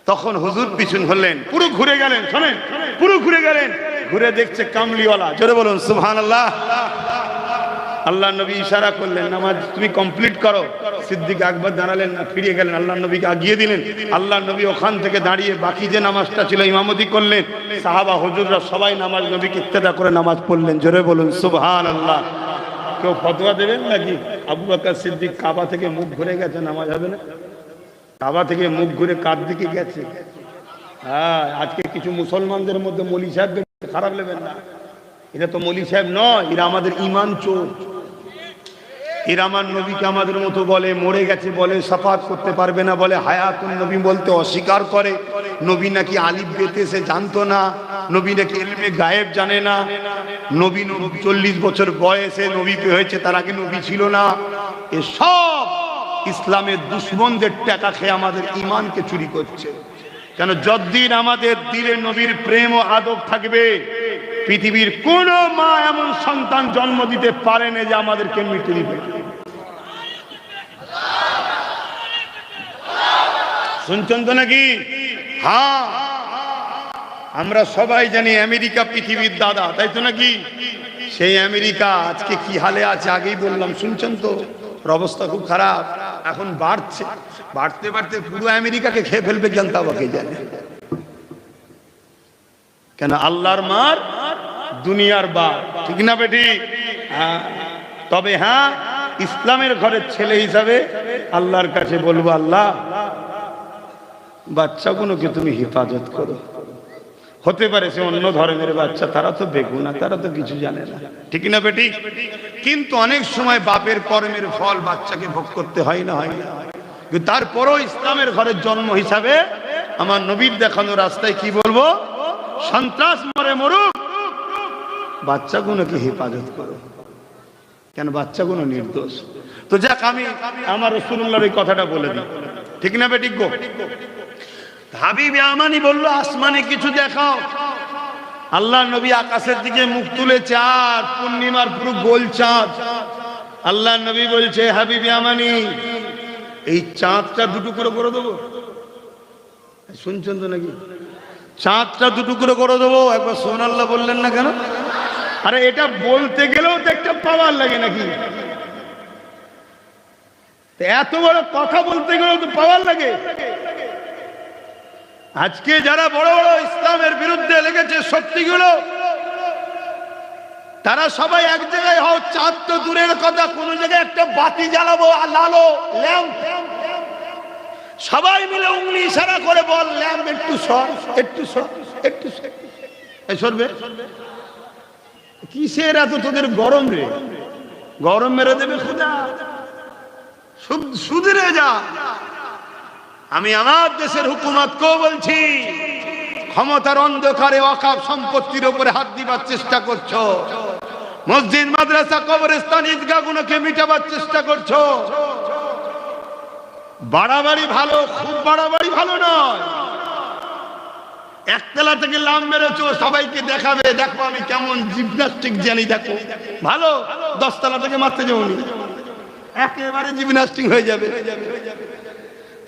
তখন হুজুর পিছন হলেন, পুরো ঘুরে গেলেন, শোনেন, পুরো ঘুরে গেলেন, ঘুরে দেখছে কামলিওয়ালা, জোরে বলুন সুবহানাল্লাহ। আল্লাহ নবী ইশারা করলেন, নামাজ তুমি কমপ্লিট করো। সিদ্দিক আকবর দাঁড়ালেন না, ফিরে গেলেন, আল্লাহ নবীকে আগিয়ে দিলেন। আল্লাহ নবী ওখান থেকে দাঁড়িয়ে বাকি যে নামাজটা ছিল ইমামতি করলেন। সাহাবা হুজুররা সবাই নামাজ নবীকে ইক্তেদা করে নামাজ পড়লেন, জোরে বলুন সুবহানাল্লাহ। কেউ ফতোয়া দেবেন নাকি আবু বকর সিদ্দিক কাবা থেকে মুখ ঘুরে গেছে, নামাজ হবে না? কাবা থেকে মুখ ঘুরে কার দিকে গেছে? হ্যাঁ, আজকে কিছু মুসলমানদের মধ্যে মৌলী সাহেব খারাপ নেবেন না, এরা তো মৌলী সাহেব নয়, এরা আমাদের ইমান চোর। এরা আমার নবীকে আমাদের মতো বলে, মরে গেছে বলে, সাফাত করতে পারবে না বলে, হায়াতুন নবী বলতে অস্বীকার করে, নবী নাকি আলিফ বেতে সে জানতো না, নবী নাকি ইলমে গায়েব জানে না, নবী 40 বছর বয়সে নবী হয়েছে, তার আগে নবী ছিল না। এসব ইসলামের দুশ্মনদের টাকা খেয়ে আমাদের ইমানকে চুরি করছে। কেন, যতদিন আমাদের দিলে নবীর প্রেম ও আদব থাকবে, পৃথিবীর কোন মা এমন সন্তান জন্ম দিতে পারে না যে আমাদেরকে মিটে দিবে। শুনছেন তো নাকি? হ্যাঁ, আমরা সবাই জানি আমেরিকা পৃথিবীর দাদা, তাই তো নাকি? সেই আমেরিকা আজকে কি হালে আছে আগেই বললাম, শুনছেন তো? অবস্থা খুব খারাপ, এখন বাড়ছে, বাড়তে বাড়তে পুরো আমেরিকাকে খেয়ে ফেলবে, জানতা বাকি জানে। কেন, আল্লাহর মার দুনিয়ার বার, ঠিক না বেটি? হ্যাঁ, তবে হ্যাঁ, ইসলামের ঘরের ছেলে হিসাবে আল্লাহর কাছে বলবো, আল্লাহ বাচ্চাগুলোকে তুমি হেফাজত করো। হতে পারে সে অন্য ধর্মের বাচ্চা, তারা তো বেগুনা, তারা তো কিছু জানে না, ঠিক না বেটি? কিন্তু অনেক সময় বাপের কর্মের ফল বাচ্চাকে ভোগ করতে হয় না, হয় না? কিন্তু তারপরও ইসলামের ঘরের জন্ম হিসাবে আমার নবীর দেখানো রাস্তায় কি বলবো, সন্ত্রাস মরে মরুক, বাচ্চাগুলোকে হেফাজত করো। কেন, বাচ্চাগুলো নির্দোষ। তো যাক, আমি আমার রাসূলুল্লাহর এই কথাটা বলে দিই, ঠিক না বেটি গো? হাবিব আমানি বলল, আসমানে কিছু দেখাও। আল্লাহ নবী আকাশের দিকে মুখ তুলে, চার পূর্ণিমার পুরো গোল চাঁদ। আল্লাহ নবী বলছে, হাবিব আমানি, এই চাঁদটা দুটো করে দেবো। শুনছেন তো নাকি? চাঁদটা দুটো করে দেবো। একবার সুবহানাল্লাহ বললেন না কেন? আরে এটা বলতে গেলেও তো একটা পাওয়ার লাগে নাকি? এত বড় কথা বলতে গেলেও তো পাওয়ার লাগে। আজকে যারা বড় বড় ইসলামের বিরুদ্ধে লেগেছে শক্তিগুলো, তারা সবাই এক জায়গায় হও। চাঁদ তো দূরের কথা, কোন জায়গায় একটা বাতি জ্বালাবো, আলো ল্যাম্প, সবাই মিলে উংলি ইশারা করে বল, ল্যাম্প একটু সর, একটু সর, একটু সরবে। কিসের এত তোদের গরম রে? গরম মেরে দেবে খোদা, সুধরে যা। আমি আমার দেশের হুকুমতকেও বলছি, ক্ষমতার অন্ধকারে ওয়াকফ সম্পত্তির উপরে হাত দিবার চেষ্টা করছো, মসজিদ মাদ্রাসা কবরস্থান ঈদগাহগুলোকে মিটাবার চেষ্টা করছো। বাড়াবাড়ি ভালো, খুব বাড়াবাড়ি ভালো নয়। একতলা থেকে লাম মেরেছো, সবাইকে দেখাবে, দেখো আমি কেমন জিমন্যাস্টিক জানি, দেখো ভালো। 10 তলা থেকে মারতে যাবো, একেবারে জিমন্যাস্টিক হয়ে যাবে।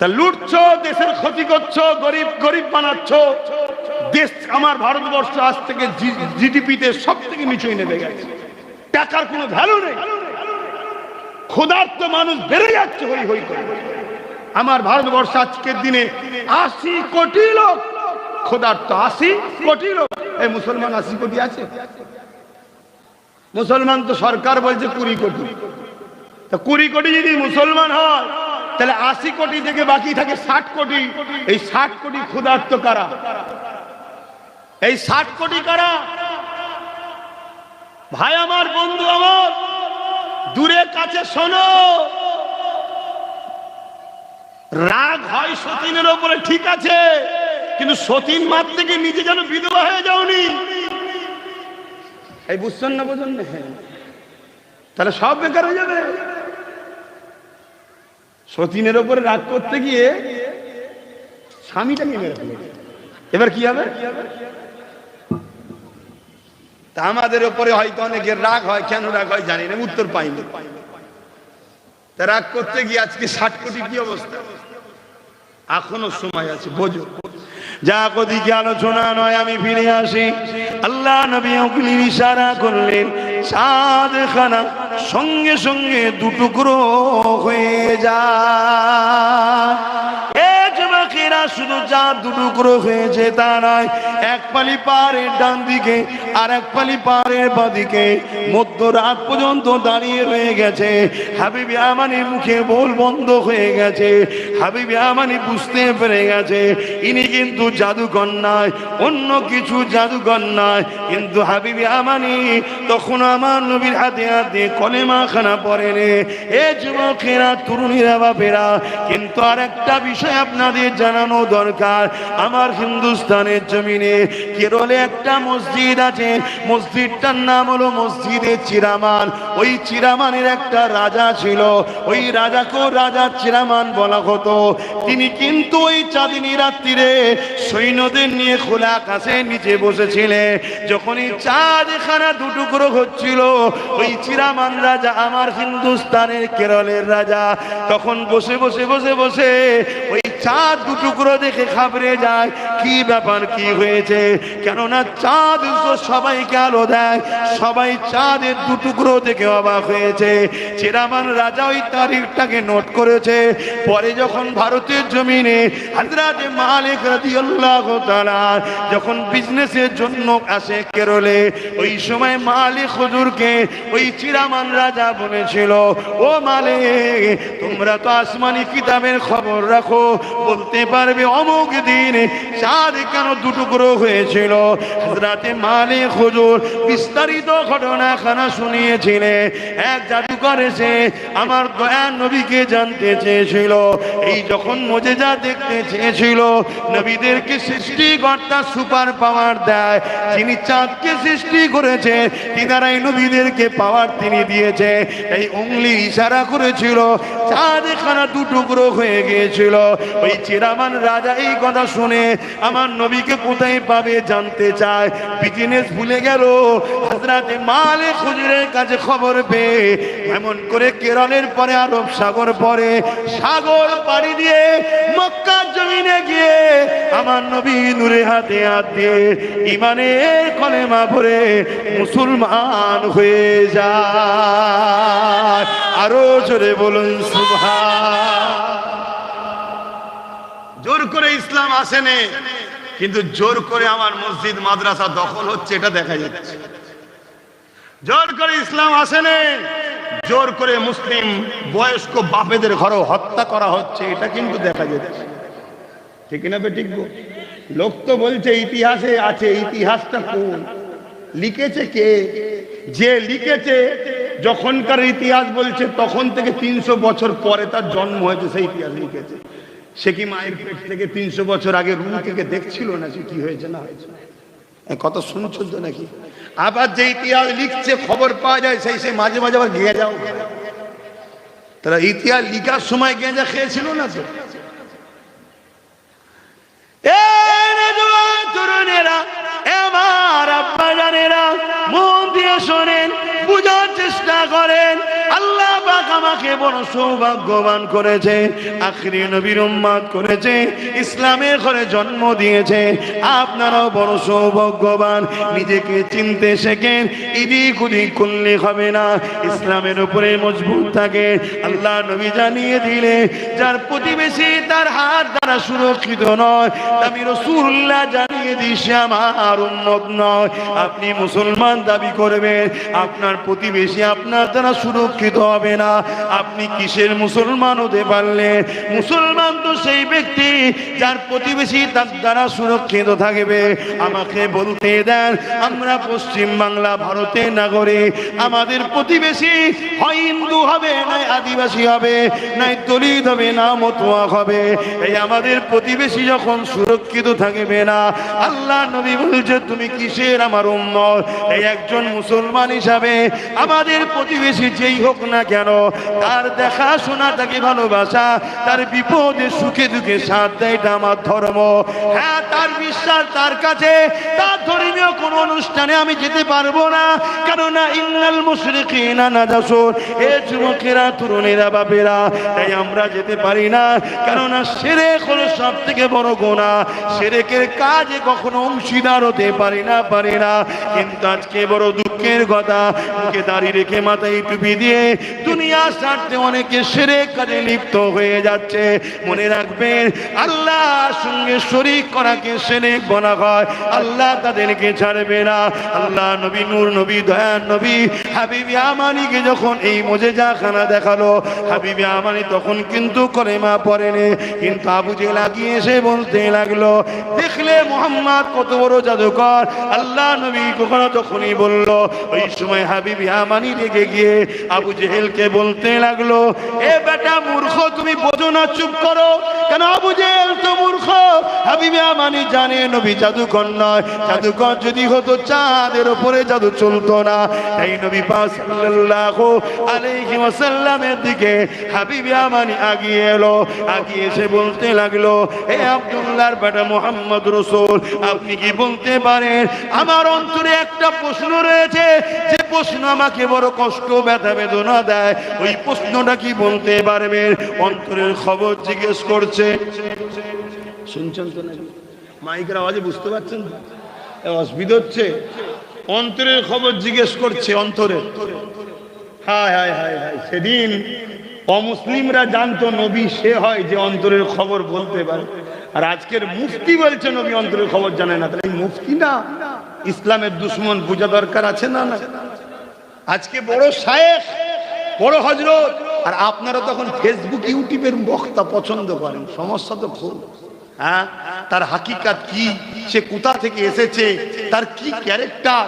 তা লুটছো, দেশের ক্ষতি করছো, গরিব গরিব বানাচ্ছো। দেশ আমার ভারতবর্ষ আজ থেকে জিডিপিতে সব থেকে নিচুই নেমে গেছে, টাকার কোনো ভ্যালু নেই। ক্ষুধার্ত মানুষ বেড়ে যাচ্ছে হই হই করে। আমার ভারতবর্ষ আজকের দিনে 80 কোটি লোক ক্ষুধার্ত, 80 কোটি লোক। এই মুসলমান 80 কোটি আছে? মুসলমান তো সরকার বলছে 20 কোটি। তা 20 কোটি যদি মুসলমান হয়, তাহলে 80 কোটি থেকে বাকি থাকে 60 কোটি। এই 60 কোটি ক্ষুধার্ত কারা? এই 60 কোটি কারা? ভাই আমার, বন্ধু আমার, দূরে কাছে শোনো। রাগ হয় সতীনের ওপরে, ঠিক আছে, কিন্তু সতীন মারতে গিয়ে নিজে যেন বিধবা হয়ে যাওনি। এই বুঝছেন না? বোঝেন না? তাহলে সব বেকার হয়ে যাবে। সতীনের ওপরে রাগ করতে গিয়ে স্বামীটাকে মেরে ফেলে, এবার কি হবে? তা আমাদের উপরে হয়তো অনেকের রাগ হয়, কেন রাগ হয় জানি না, উত্তর পাইনি। তা রাগ করতে গিয়ে আজকে 60 কোটি কি অবস্থা, এখনো সময় আছে, বোঝো। যা কদিকে আলোচনা নয়, আমি ফিরে আসি। আল্লাহ নবী উগলির ইশারা করলেন, চাঁদখানা সঙ্গে সঙ্গে দুটুকরো হয়ে যায়। শুধু চাঁদ দুটুকরো হয়েছে তা নয়, এক পালি পাহাড়ের ডান দিকে আর এক পালি পাহাড়ের বাঁদিকে মধ্যরাত পর্যন্ত দাঁড়িয়ে রয়ে গেছে। হাবিবি আমানি মুখে বল বন্ধ হয়ে গেছে। হাবিবি আমানি বুঝতে পেরে গেছে ইনি কিন্তু জাদুকর নয়, অন্য কিছু জাদুকর নয়। কিন্তু হাবিবি আমানি তখন আমার নবীর হাতে হাতে কলেমা খানা পড়ে রে। এ যুবকেরা, তরুণীরা, বাপেরা, কিন্তু আর একটা বিষয় আপনাদের জানানো দরকার। আমার হিন্দুস্তানের জমিনে কেরলে একটা মসজিদ আছে, মসজিদটার নাম হলো মসজিদে চিরামান। ওই চিরামানের একটা রাজা ছিল, ওই রাজাকেও রাজা চিরামান বলা হতো। তিনি কিন্তু ওই চাঁদনী রাত্রিরে সৈন্যদের নিয়ে খোলা আকাশের নিচে বসেছিলেন। যখন এই চাঁদখানা দুটুকরো হচ্ছিল, ওই চিরামান রাজা, আমার হিন্দুস্তানের কেরলের রাজা, তখন বসে বসে বসে বসে ওই চাঁদ দুটুকরো দেখে ঘাবড়ে যায়, কি ব্যাপার, কি হয়েছে? কেননা চাঁদ তো সবাইকে আলো দেয়, সবাই চাঁদের দুটুকরো দেখে অবাক হয়েছে। চিরামান রাজা ওই তারিখটাকে নোট করেছে। পরে যখন ভারতের জমিনে হযরত মালিক রাদিয়াল্লাহু তাআলা যখন বিজনেসের জন্য আসে কেরলে, ওই সময় মালিক হুজুরকে ওই চিরামান রাজা বলেছিল, ও মালিক, তোমরা তো আসমানি কিতাবের খবর রাখো, বলতে পারবে অমুক দিন চাঁদ কেন দুটুকরো হয়েছিল? হযরত মালিক হুজুর বিস্তারিত ঘটনাখানা শুনিয়েছিলেন। এক জাদুকর এসে আমার দয়ার নবীকে জানতে চেয়েছিল। এই যখন মুজিজা দেখতে চেয়েছিল, নবীদেরকে সৃষ্টিকর্তা সুপার পাওয়ার দেয়, যিনি চাঁদকে সৃষ্টি করেছে তিনারাই নবীদেরকে পাওয়ার তিনি দিয়েছে। এই উংলি ইশারা করেছিল, চাঁদখানা দুটুকরো হয়ে গিয়েছিল। ওই চিরামান রাজা এই কথা শুনে আমার নবীকে কোথায় পাবে জানতে চায়। বিজনেস ভুলে গেল, হযরত মালিক হুজুরের কাছে খবর পেয়ে এমন করে কেরলের পরে আরব সাগর, পরে সাগর পাড়ি দিয়ে মক্কার জমিনে গিয়ে আমার নবী নূরে হাতে হাত দিয়ে ইমানের কলেমা পড়ে মুসলমান হয়ে যায়। আরো জোরে বলুন সুবহান। জোর করে ইসলাম আসেনি, কিন্তু জোর করে আমার মসজিদ মাদ্রাসা দখল হচ্ছে, এটা দেখা যাচ্ছে। জোর করে ইসলাম আসেনি, জোর করে মুসলিম বয়স্ক বাপেদের ঘরেও হত্যা করা হচ্ছে, এটা কিন্তু দেখা যাচ্ছে। ঠিক না বেঠিক? লোক তো বলছে ইতিহাসে আছে, ইতিহাসটা কোন, লিখেছে কে? যে লিখেছে যখনকার ইতিহাস বলছে তখন থেকে 300 বছর পরে তার জন্ম হয়েছে, সেই ইতিহাস লিখেছে। সে কি মায়ের পেট থেকে 300 বছর আগে রুম থেকে দেখছিল না সে কি হয়েছে না হয়েছে? কত শুনছো তো নাকি? আবার যে ইতিহাস লিখছে খবর পাওয়া যায়, সেই সে মাঝে মাঝে আবার গিয়ে যাও। তারা ইতিহাস লিখার সময় গেঁজা খেয়েছিল না তো? তরুণেরা, আমার আব্বা জানেরা, মন দিয়ে শোনেন, বুঝার চেষ্টা করেন। আল্লাহ পাক আমাকে বড় সৌভাগ্যবান করেছে, আখিরি নবীর উম্মত করেছে, ইসলামের ঘরে জন্ম দিয়েছে। আপনারাও বড় সৌভাগ্যবান। নিজেকে চিনতে শেখেন, এদিক ওদিক করলে হবে না, ইসলামের উপরে মজবুত থাকে। আল্লাহ নবী জানিয়ে দিলে, যার প্রতিবেশী তার হাত দ্বারা সুরক্ষিত নয়, আমি রাসূলুল্লাহ জানিয়ে দিছি আমার উম্মত নয়। আপনি মুসলমান দাবি করবেন, আপনার প্রতিবেশী আপনার দ্বারা সুরক্ষিত হবে না, আপনি কিসের মুসলমান হতে পারলেন? মুসলমান তো সেই ব্যক্তি যার প্রতিবেশী তার দ্বারা সুরক্ষিত থাকবে। আমাকে বলতে দেন, আমরা পশ্চিম বাংলা ভারতের নাগরিক, আমাদের প্রতিবেশী হয় হিন্দু হবে, নাই আদিবাসী হবে, নাই দলিত হবে, না মতুয়া হবে। এই আমাদের প্রতিবেশী যখন সুরক্ষিত থাকবে না, আল্লাহ নবী বলছে তুমি কিসের আমার উম্মত? এই একজন মুসলমান হিসাবে আমাদের প্রতিবেশী যেই হোক না কেন, তার দেখাশোনা, তাকে ভালোবাসা, তার বিপদে সুখে দুঃখে সাথ দেয়, এটা আমার ধর্ম। হ্যাঁ, তার বিশ্বাস, তার কাছে তার ধর্মীয় কোন অনুষ্ঠানে আমি যেতে পারবো না, কেননা ইন্নাল মুশরিকিনা নাজাসুন। এ যুবকেরা, তরুণেরা, বাপেরা, তাই আমরা যেতে পারি না, কেননা শিরক হলো সব থেকে বড় গুনাহ। শিরকের কাজে কখনো অংশীদার হতে পারি না। কিন্তু আজকে বড় দুঃখের কথা, মুখে দাড়ি রেখে মাথায় টুপি দিয়ে দুনিয়া স্বার্থে অনেকে শিরক কাজে লিপ্ত হয়ে যাচ্ছে। মনে রাখবেন, আল্লাহর সঙ্গে শরীক করাকে শিরক বলা হয়। আল্লাহ তাদেরকে ছাড়বে না। আল্লাহ নবী, নূর নবী, দয়ার নবী হাবিবি আমানিকে যখন এই মুজিজাখানা দেখালো, হাবিবি আমানি তখন কিন্তু কলেমা পড়েনি, কিন্তু আবু জেহেল আগিয়ে এসে বলতে লাগলো, দেখলে মুহাম্মদ কত বড় জাদুকর। আল্লাহ নবী কখনো তখনই বলল। ওই সময় হাবিবি আমানি রেগে গিয়ে আবু জেহেলকে বলতে লাগলো, এ বেটা মূর্খ, তুমি বোঝো না, চুপ করো। কেন? আবু জেহেল তো মূর্খ। হাবিবি আমানি জানে নবী জাদুকর নয়। জাদুকর যদি হতো চাঁদের উপরে জাদু চলতো না। তাই নবী পাক সাল্লাল্লাহু আলাইহি ওয়াসাল্লামের দিকে হাবিবি আমানি আগিয়ে এলো, আগিয়ে এসে বলতে লাগলো, হে আব্দুল্লাহর বেটা মুহাম্মদ রাসূল, আপনি কি বলতে পারেন আমার অন্তরে একটা প্রশ্ন রয়েছে, যে প্রশ্ন আমাকে বড় কষ্ট, ব্যথা, বেদনা দেয়, ওই প্রশ্নটা কি বলতে পারবেন? অন্তরের খবর জিজ্ঞেস করছে। শুনছেন তো নাকি? মাইকের আওয়াজে বুঝতে পারছেন? অসুবিধা হচ্ছে? অন্তরের খবর জিজ্ঞেস করছে, অন্তরে। হায় হায় হায় হায়, সেদিন অমুসলিমরা জানতো নবী সে হয় যে অন্তরের খবর বলতে পারে, আর আজকের মুফতি বলছে নবী অন্তরের খবর জানে না। তাহলে মুফতি না ইসলামের দুশ্মন, বোঝা দরকার আছে না? না, আজকে বড় শায়েখ, বড় হযরত, আর আপনারা তখন ফেসবুক, ইউটিউবের বক্তা পছন্দ করেন। সমস্যা তো খুব। হ্যাঁ, তার হাকিকাত কি, সে কোথা থেকে এসেছে, তার কি ক্যারেক্টার,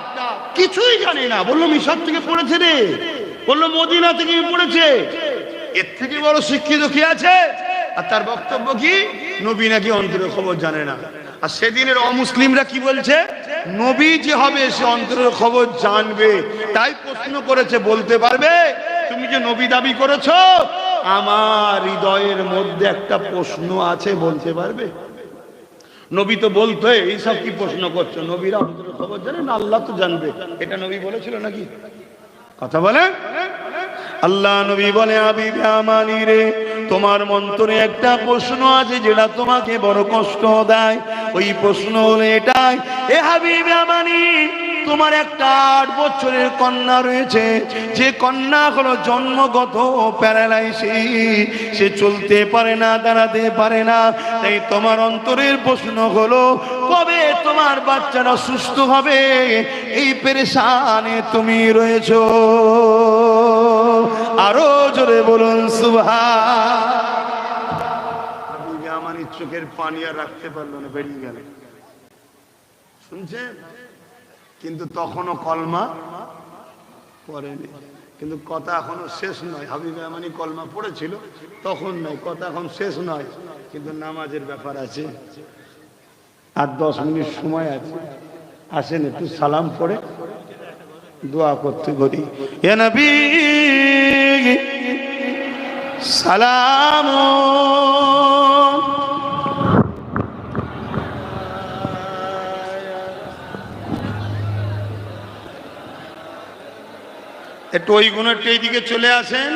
কিছুই জানে না। বললো মিশর থেকে পড়েছে রে, বললো মদিনা থেকে পড়েছে। এর থেকে বড় শিক্ষিত কি আছে? আর তার বক্তব্য কি? নবী নাকি অন্তরের খবর জানে না। আর সেদিনের অমুসলিমরা কি বলছে? নবী যে হবে সে অন্তরের খবর জানবে। তাই প্রশ্ন করেছে, বলতে পারবে তুমি যে নবী দাবি করেছো, আমার হৃদয়ের মধ্যে একটা প্রশ্ন আছে, বলতে পারবে? নবী তো বলতো, এইসব কি প্রশ্ন করছো? নবীরা অন্তরের খবর জানে না, আল্লাহ তো জানবে। এটা নবী বলেছিল নাকি? কথা বলে। আল্লাহ নবী বলে, হাবিবে আমানি রে, তোমার মন্তরে একটা প্রশ্ন আছে যেটা তোমাকে বড় কষ্ট দেয়। ওই প্রশ্ন হলো এটাই, এ হাবিবে আমানি, তোমার একটা 8 বছরের কন্যা রয়েছে, যে কন্যা হলো জন্মগত প্যারালাইসিস, সে চলতে পারে না, দাঁড়াতে পারে না। তাই তোমার অন্তরের প্রশ্ন হলো, কবে তোমার বাচ্চারা সুস্থ হবে? এই পেরেশানে তুমি রয়েছো। আরো জোরে বলুন সুবহান। আমার চোখের পানি আর রাখতে পারলো না, বেরিয়ে গেল। শুনছেন? কিন্তু তখনও কলমা পড়েনি। কিন্তু কথা এখনো শেষ নয়। হাবিবে আমানি কলমা পড়েছিল তখন নয়, কথা এখন শেষ নয়। কিন্তু নামাজের ব্যাপার আছে, আর 10 মিনিট সময় আছে। আসেন একটু সালাম পড়ে দোয়া করতে বলি। ইয়া নবী সালাম। একটু ওই গুণের এইদিকে চলে আসেন,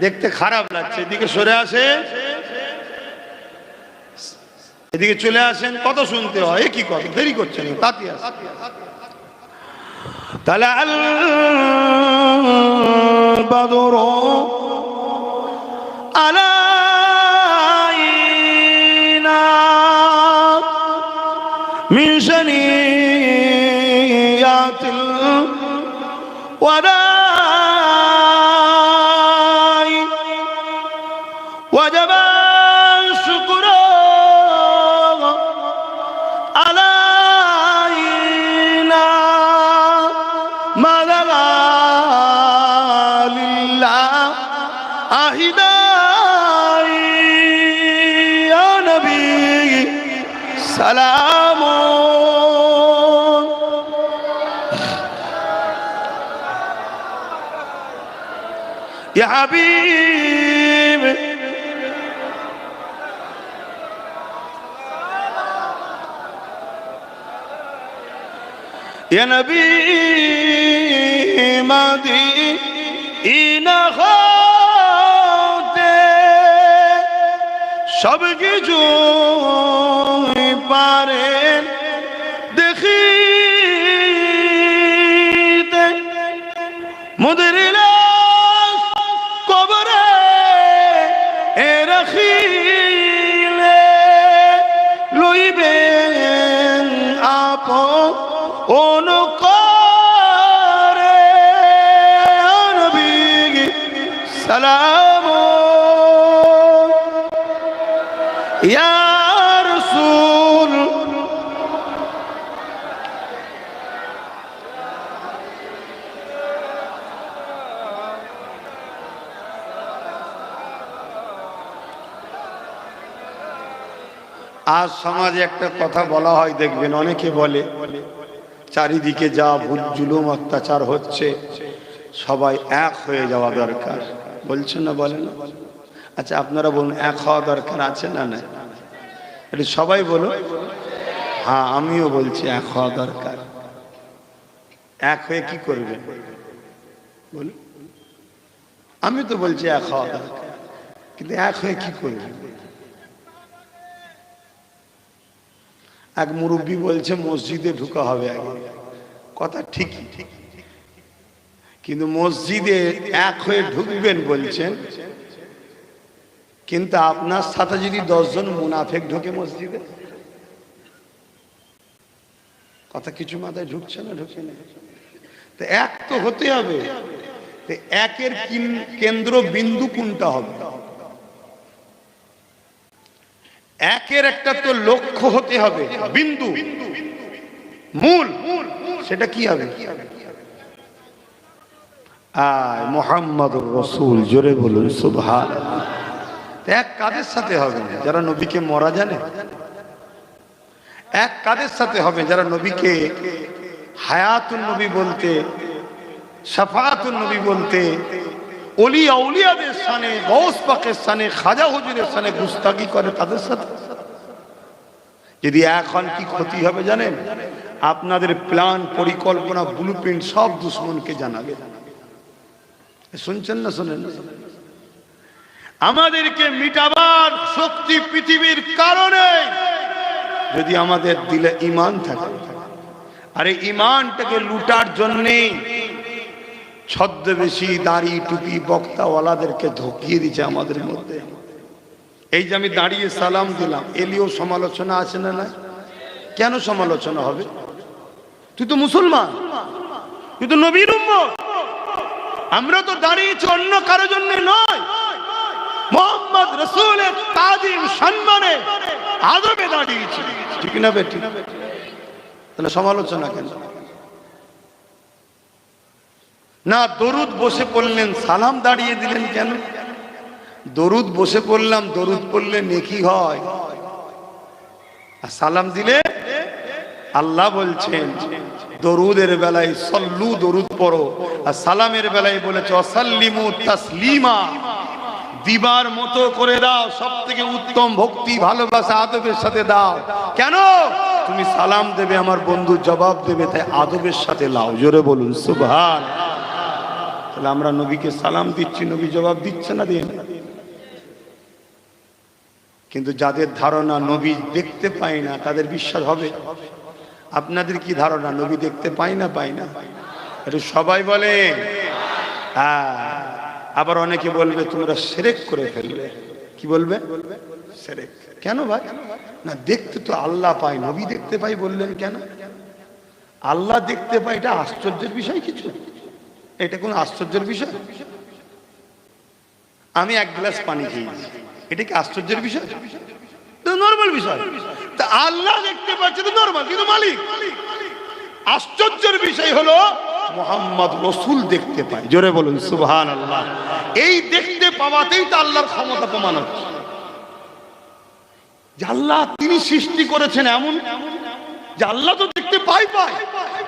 দেখতে খারাপ লাগছে, এদিকে সরে আসে, এদিকে চলে আসেন। কত শুনতে হয়, কি কথা, দেরি করছেন, তাতি আসেন। তালা আল বাদর আলাইনা মিন শানিয়াতিল ওয়াদাই ওয়াজাবা শুকরু আলাইনা মাদালা লিল্লাহ আহিদাই ইয়া নবী সালাম। ইয়া হাবিব ইয়া নবী মদিনা হতে সব কিছু পারেন দেখিতে মোদের লাশ কবরে রাখিলে লইবেন আপন করে নবী সালাম ইয়া রাসূল আজ সমাজে একটা কথা বলা হয় দেখবেন, অনেকে বলে চারিদিকে যা ভুল জুলুম অত্যাচার হচ্ছে সবাই এক হয়ে যাওয়া দরকার। বলছেন না, বলেন না? আচ্ছা আপনারা বলুন, এক হওয়া দরকার আছে না না? এটা সবাই বলো। হ্যাঁ, আমিও বলছি এক হওয়া দরকার। এক হয়ে কি করবে বলুন? আমি তো বলছি এক হওয়া দরকার, কিন্তু এক হয়ে কি করবে? এক মুরব্বী বলছে মসজিদে ঢুকা হবে আগে, কথা ঠিকই, কিন্তু মসজিদে এক হয়ে ঢুকবেন বলছেন, কিন্তু আপনার সাথে যদি 10 জন মুনাফেক ঢোকে মসজিদে, কথা কিছু মাথায় ঢুকছে না? ঢুকে না। তো এক তো হতে হবে। তো একের কেন্দ্র বিন্দু কোনটা হবে? একের একটা তো লক্ষ্য হতে হবে, বিন্দু মূল, সেটা কি হবে? আয় মুহাম্মাদুর রাসূল, জোরে বলুন সুবহানাল্লাহ। এক কাদের সাথে হবে? যারা নবীকে মরা জানে। এক কাদের সাথে হবে? যারা নবীকে হায়াতুন নবী বলতে, শাফাআতুন নবী বলতে, ওলিয়া উলিয়াদের শানে, গৌস পাকের শানে, খাজা হুজুরের শানে গুস্তাখি করে, তাদের সাথে যদি এখন কি ক্ষতি হবে জানেন? আপনাদের প্ল্যান, পরিকল্পনা, ব্লুপ্রিন্ট সব দুশমনকে জানাবে। শুনছেন না? শোনেন না? আমাদেরকে মিটাবার শক্তি পৃথিবীর কারণে যদি আমাদের দিলে ঈমান থাকে, আর এই ঈমানটাকে লুটার জন্যে ছদ্মবেশী দাড়ি টুপি বক্তাওয়ালাদেরকে ঢুকিয়ে দিচ্ছে আমাদের মধ্যে। এই যে আমি দাঁড়িয়ে সালাম দিলাম, এলিও সমালোচনা আছে না? না, কেন সমালোচনা হবে? তুই তো মুসলমান, তুই তো নবীর উম্মত। আমরা তো দাঁড়িয়েছি অন্য কারোর জন্য নয়, মুহাম্মদ রাসূলের তাজিম সম্মানে আদবে দাঁড়িয়েছি, ঠিক না বেটি? তাহলে সমালোচনা কেন? না দরুদ বসে পড়লেন, সালাম দাঁড়িয়ে দিলেন কেন? দরুদ বসে পড়লাম, দরুদ পড়লে নেকি হয়, আর সালাম দিলে আল্লাহ বলছেন দরুদের বেলায় সল্লু, দরুদ পড়ো, আর সালামের বেলায় বলেছে ওয়াসাল্লিমু তাসলিমা, দিবার মতো করে দাও, সব থেকে উত্তম ভক্তি ভালোবাসা আদবের সাথে দাও। কেন? তুমি সালাম দেবে, আমার বন্ধু জবাব দেবে, তাই আদবের সাথে লাও। জোরে বলুন সুবহান। তাহলে আমরা নবীকে সালাম দিচ্ছি, নবী জবাব দিচ্ছে না? দিয়ে না। কিন্তু যাদের ধারণা নবী দেখতে পাই না, তাদের বিশ্বাস হবে। আপনাদের কি ধারণা নবী দেখতে পাই না? পাই না, এটা সবাই বলে। হ্যাঁ, আবার অনেকে বলবে তোমরা শিরক করে ফেলবে। কি বলবে? শিরক। কেন ভাই? না দেখতে তো আল্লাহ পাই, নবী দেখতে পাই বললেন কেন? আল্লাহ দেখতে পাই, এটা আশ্চর্যের বিষয় কিছু? এটা কোন আশ্চর্যের বিষয়? আমি এক গ্লাস পানি খেয়েছি, এটা কি আশ্চর্যের বিষয়? নরমাল বিষয়। তা আল্লাহ দেখতে পাচ্ছে তো নরমাল, কিন্তু মালিক। আশ্চর্যের বিষয় হলো মুহাম্মদ রাসূল দেখতে পায়। জোরে বলুন সুবহানাল্লাহ। এই দেখতে পাওয়াতেই তো আল্লাহর ক্ষমতা প্রমাণ হচ্ছে যে আল্লাহ তিনি সৃষ্টি করেছেন এমন যে আল্লাহ তো দেখতে পাই,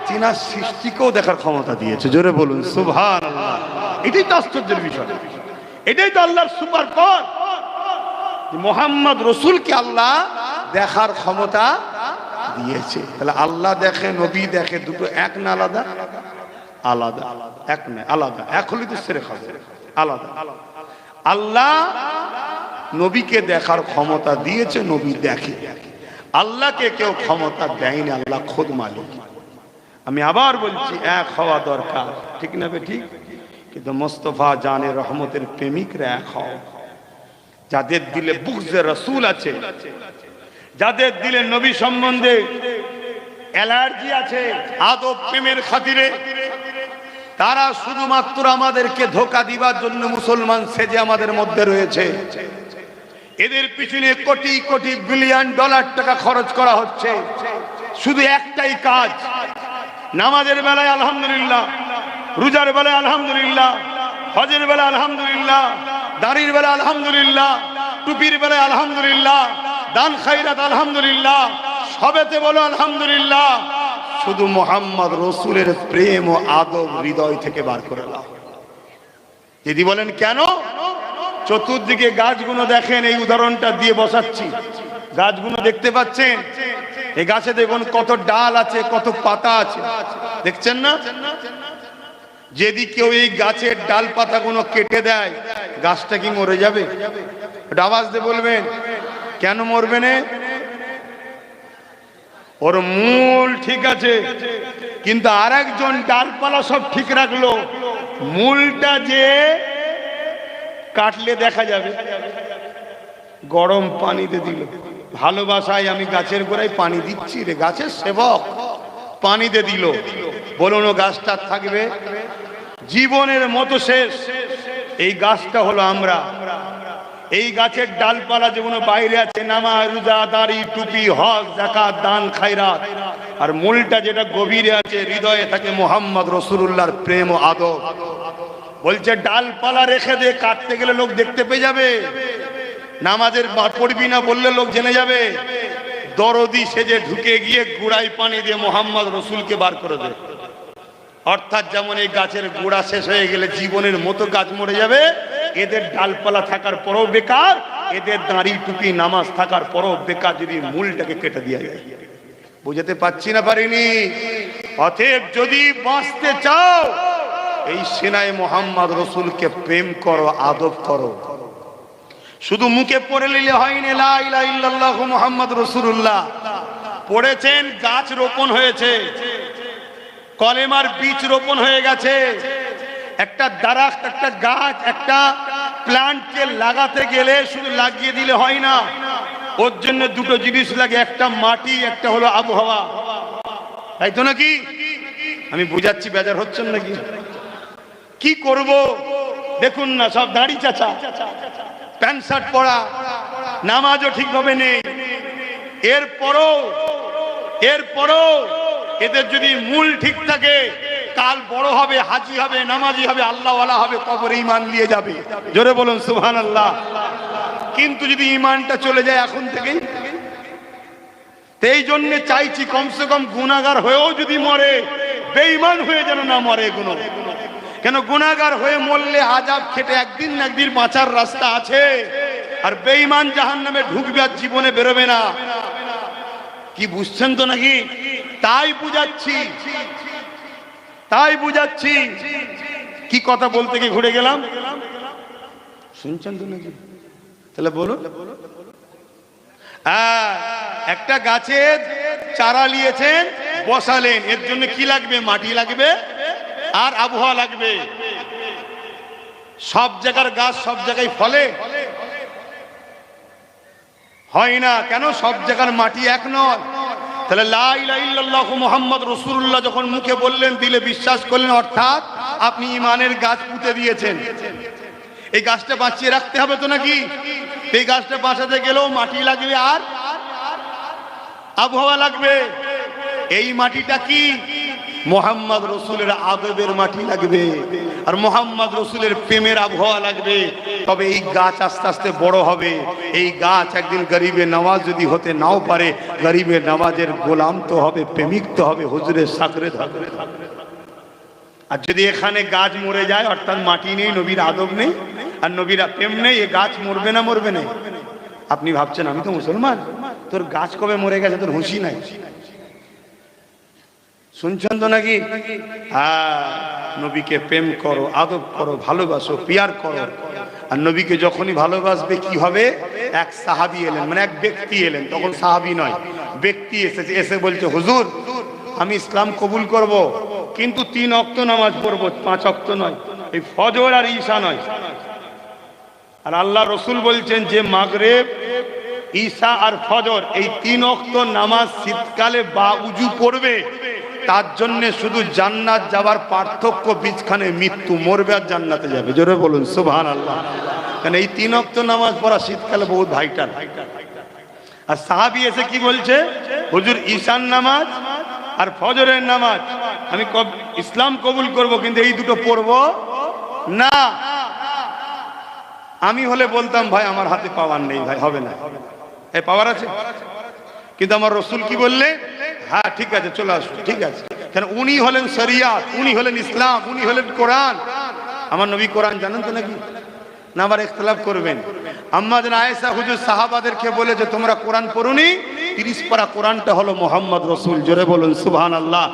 তিনার সৃষ্টিকেও দেখার ক্ষমতা দিয়েছে। জোরে বলুন সুবহানাল্লাহ। এটাই তো আশ্চর্যের বিষয়। এটাই তো আল্লাহর সুপার পাওয়ার, মোহাম্মদ রসুলকে আল্লাহ দেখার ক্ষমতা দিয়েছে। তাহলে আল্লাহ দেখে, নবী দেখে, দুটো এক না আলাদা? আলাদা, এক না আলাদা। এক হলে তো সেরে খাবে, আলাদা। আল্লাহ নবীকে দেখার ক্ষমতা দিয়েছে, নবী দেখে। আল্লাহকে কেউ ক্ষমতা দেয়নি, আল্লাহ খোদ মালিক। আমি আবার বলছি, এক হওয়া দরকার, ঠিক না বে ঠিক? কিন্তু মোস্তফা জানে রহমতের প্রেমিকরা এক হও, যাদের দিলে বুগজে রাসূল আছে, যাদের দিলে নবী সম্বন্ধে অ্যালার্জি আছে আদব প্রেমের খাতিরে, তারা শুধুমাত্র আমাদেরকে ধোঁকা দিবার জন্য মুসলমান সেজে আমাদের মধ্যে রয়েছে। এদের পিছনে কোটি কোটি বিলিয়ন ডলার টাকা খরচ করা হচ্ছে, শুধু একটাই কাজ, নামাজের বেলায় আলহামদুলিল্লাহ, রোজার বেলায় আলহামদুলিল্লাহ, হজের বেলায় আলহামদুলিল্লাহ, দাড়ির বেলায় আলহামদুলিল্লাহ, টুপির বেলায় আলহামদুলিল্লাহ, দান খায়রাত আলহামদুলিল্লাহ, সবেতে বলো আলহামদুলিল্লাহ। শুধু মোহাম্মদ রসুলের প্রেম ও আদব হৃদয় থেকে বার করে দাও। যদি বলেন কেন, চতুর্দিকে গাছগুলো দেখেন, এই উদাহরণটা দিয়ে বসাচ্ছি। গাছগুলো দেখতে পাচ্ছেন, এই গাছে দেখুন কত ডাল আছে, কত পাতা আছে, দেখছেন না? যদি কেউ এই গাছের ডাল পাতাগুলো কেটে দেয়, গাছটা কি মরে যাবে? আওয়াজ দিয়ে বলবেন, কেন মরবে না? ওর মূল ঠিক আছে, কিন্তু আরেকজন ডালপালা সব ঠিক রাখলো, মূলটা যে কাটলে দেখা যাবে। গরম পানিতে দিল, ভালোবাসায় আমি গাছের গোড়ায় পানি দিচ্ছি রে, গাছের সেবক, পানিতে দিল, বলুন ও গাছটা থাকবে? জীবনের মতো শেষ। এই গাছটা হলো আমরা। এই গাছের ডালপালা যেগুলো বাইরে আছে, নামাজ, রোজা, দাড়ি, টুপি, হজ, যাকাত, দান, খায়রাত, আর মূলটা যেটা গভীরে আছে, হৃদয়ে থাকে মোহাম্মদ রসুলুল্লাহর প্রেম ও আদব। বলছে ডালপালা রেখে দিয়ে কাটতে গেলে লোক দেখতে পেয়ে যাবে, নামাজের পড়বি না বললে লোক জেনে যাবে। দরদি সেজে ঢুকে গিয়ে গুড়াই পানি দিয়ে মোহাম্মদ রসুলকে বার করে দেয়। অর্থাৎ যেমন এই গাছের গোড়া শেষ হয়ে গেলে জীবনের মতো গাছ মরে যাবে, এদের ডালপালা থাকার পরও বেকার, এদের দাঁড়ি, টুপি, নামাজ থাকার পরও বেকার, যদি মূলটাকে কেটে দেওয়া যায়। বুঝাতে পারছি না পারিনি? অতএব যদি বাঁচতে চাও, এই সেনায় মোহাম্মদ রসুলকে প্রেম করো, আদব করো। শুধু মুখে পড়ে নিলে হয়নি লা ইলাহা ইল্লাল্লাহু মুহাম্মদ রাসূলুল্লাহ, পড়েছেন, গাছ রোপণ হয়েছে, কলেমার বীজ রোপণ হয়ে গেছে। একটা দারাখ, একটা গাছ, একটা প্লান্টকে লাগাতে গেলে শুধু লাগিয়ে দিলে হয় না, ওর জন্য দুটো জিনিস লাগে, একটা মাটি, একটা হলো আবহাওয়া, তাই তো নাকি? আমি বুঝাচ্ছি, বেজার হচ্ছেন নাকি? কি করব দেখুন না, সব দাড়ি চাচা, প্যান্ট শার্ট পরা, নামাজও ঠিকভাবে নেই। এরপরও এদের যদি মূল ঠিক থাকে, কাল বড় হবে, হাজি হবে, নামাজি হবে, আল্লাহওয়ালা হবে, কবরে ঈমান নিয়ে যাবে। জোরে বলুন সুবহানাল্লাহ। কিন্তু যদি ঈমানটা চলে যায় এখন থেকেই, এই জন্য চাইছি কমসে কম গুনাহগার হয়েও যদি মরে, বেঈমান হয়ে যেন না মরে। এগুলো কেন, গুনাহগার হয়ে মরলে আযাব খেটে একদিন না একদিন বাঁচার রাস্তা আছে, আর বেঈমান জাহান্নামে ঢুকবে, আর জীবনে বেরোবে না। কি বুঝছেন তো নাকি? তাই বুঝাচ্ছি। কি কথা বলতে গিয়ে ঘুরে গেলাম, শুনছেন তো নাকি? তাহলে বলুন। একটা গাছের চারা নিয়েছেন, বসালেন, এর জন্য কি লাগবে? মাটি লাগবে আর আবহাওয়া লাগবে। সব জায়গার গাছ সব জায়গায় ফলে হয় না, কেন? সব জায়গার মাটি এক নয়। তাহলে লা ইলাহা ইল্লাল্লাহু মুহাম্মদ রাসূলুল্লাহ যখন মুখে বললেন, দিলে বিশ্বাস করলেন, অর্থাৎ আপনি ঈমানের গাছ পুঁতে দিয়েছেন। এই গাছটা বাঁচিয়ে রাখতে হবে তো নাকি? এই গাছটা বাঁচাতে গেলেও মাটি লাগবে আর আবহাওয়া লাগবে। এই মাটিটা কি? মোহাম্মদ রসুলের আদবের মাটি লাগবে, আর মোহাম্মদ রসুলের প্রেমের আবহাওয়া লাগবে। তবে এই গাছ আস্তে আস্তে বড় হবে। এই গাছ একদিন গরিবে নওয়াজ যদি হতে নাও পারে, গরিবে নওয়াজের গোলাম তো হবে, প্রেমিক তো হবে, হুজুরের সাগরেদ হবে। আর যদি এখানে গাছ মরে যায়, অর্থাৎ মাটি নেই, নবীর আদব নেই, আর নবীরা প্রেম নেই, এ গাছ মরবে না মরবে না? আপনি ভাবছেন আমি তো মুসলমান, তোর গাছ কবে মরে গেছে, তোর হুঁশি নাই? শুনছেন তো নাকি? হ্যাঁ, নবীকে প্রেম করো, আদব করো, ভালোবাসো, পিয়ার করো। আর নবীকে যখনই ভালোবাসবে কি হবে? এক সাহাবী এলেন, মানে এক ব্যক্তি এলেন, তখন সাহাবী নয়, ব্যক্তি এসেছে, এসে বলছে হুজুর আমি ইসলাম কবুল করব, কিন্তু 3 ওয়াক্ত নামাজ পড়বো, 5 ওয়াক্ত নয়, এই ফজর আর ঈশা নয়। আর আল্লাহ রসুল বলছেন যে মাগরিব, ঈশা আর ফজর এই 3 ওয়াক্ত নামাজ শীতকালে বা উজু পড়বে, তার জন্য শুধু জান্নাত যাবার পার্থক্য বীজখানে মৃত্যু, মরবে আর জান্নাতে যাবে। জোরে বলুন সুবহানাল্লাহ। কারণ এই 3 ওয়াক্ত নামাজ পড়া শীতকালে বহুত ভাইটাল। আর সাহাবী এসে কি বলছে, হুজুর ঈশার নামাজ আর ফজরের নামাজ আমি ইসলাম কবুল করব, কিন্তু এই দুটো পড়বো না। আমি হলে বলতাম ভাই আমার হাতে পাওয়ার নেই, ভাই হবে না। এই পাওয়ার আছে, কিন্তু আমার রসুল কি বললে, হ্যাঁ ঠিক আছে চলে আসো, ঠিক আছে। কেন? উনি হলেন শরিয়াত, উনি হলেন ইসলাম, উনি হলেন কোরআন। আমার নবী কোরআন জানেন তো নাকি? না আবার ইখতিলাফ করবেন। আম্মা জান আয়েশা হুজুর সাহাবাদেরকে বলেছে তোমরা কোরআন পড়ুনি, 30 পারা কোরআনটা হলো মুহাম্মদ রাসূল। জোরে বলুন সুবহানাল্লাহ।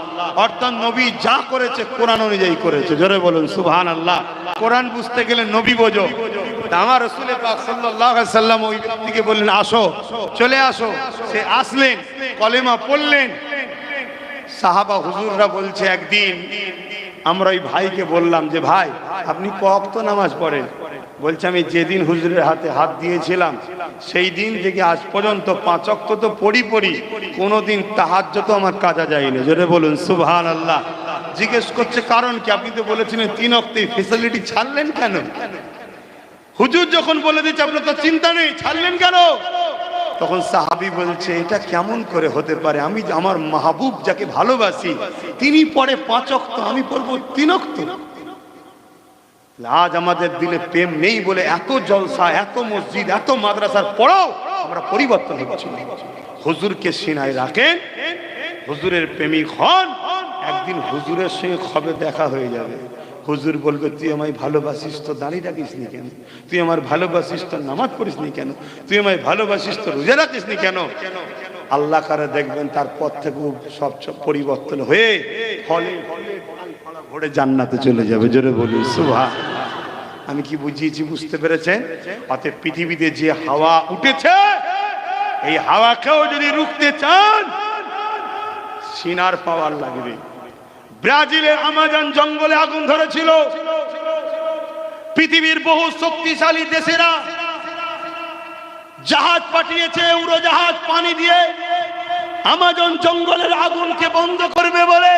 অর্থাৎ নবী যা করেছে কোরআন অনুযায়ী করেছে। জোরে বলুন সুবহানাল্লাহ। কোরআন বুঝতে গেলে নবী বোঝো। আমার রাসূল পাক সাল্লাল্লাহু আলাইহি সাল্লাম ওই ব্যক্তিকে বললেন আসো, চলে আসো। সে আসলেন, কলেমা পড়লেন। সাহাবা হুজুররা বলছে একদিন আমরা ওই ভাইকে বললাম যে ভাই আপনি কত নামাজ পড়েন? বলছে আমি যেদিন হুজুরের হাতে হাত দিয়েছিলাম সেই দিন থেকে আজ পর্যন্ত 5 ওয়াক্ত তো পড়ি, কোনোদিন তাহাজ্জুদ আমার কাজা যায়নি। জোরে বলুন সুবহানাল্লাহ। জিজ্ঞেস করছে কারণ কি? আপনি তো বলেছিলেন 3 ওয়াক্তের ফ্যাসিলিটি, ছাড়লেন কেন? হুজুর যখন বলে দিচ্ছে আপনার তো চিন্তা নেই, ছাড়লেন কেন? তখন সাহাবী বলছে এটা কেমন করে হতে পারে? আমি আমার মাহবুব যাকে ভালোবাসি তিনি পড়ে 5 ওয়াক্ত, আমি পড়বো 3 ওয়াক্ত। আজ আমাদের দিলে প্রেম নেই বলে এত জলসা, এত মসজিদ, এত মাদ্রাসার পড়াও আমরা পরিবর্তন হচ্ছে। হুজুরকে সিনায় রাখেন, হুজুরের প্রেমিক হন, একদিন হুজুরের সঙ্গে কবে দেখা হয়ে যাবে। হুজুর বলবে তুই আমায় ভালোবাসিস তো দাঁড়িয়ে রাখিস নি কেন? তুই আমার ভালোবাসিস তো নামাজ পড়িস নি কেন? তুই আমায় ভালোবাসিস তো রোজা রাখিস নি কেন? আল্লাহ কারে দেখবেন তারপর থেকে সব পরিবর্তন হয়ে ফলে ভরে জান্নাতে চলে যাবে। জোরে বলুন সুবহানাল্লাহ। আমি কি বুঝিয়েছি বুঝতে পেরেছেন? অতএব পৃথিবীতে যে হাওয়া উঠেছে এই হাওয়াকেও যদি রুখতে চান সিনার পাওয়ার লাগবে। ব্রাজিলের আমাজন জঙ্গলে আগুন ধরেছিল, পৃথিবীর বহু শক্তিশালী দেশেরা জাহাজ পাঠিয়েছে, উড়োজাহাজ পানি দিয়ে আমাজন জঙ্গলের আগুনকে বন্ধ করবে বলে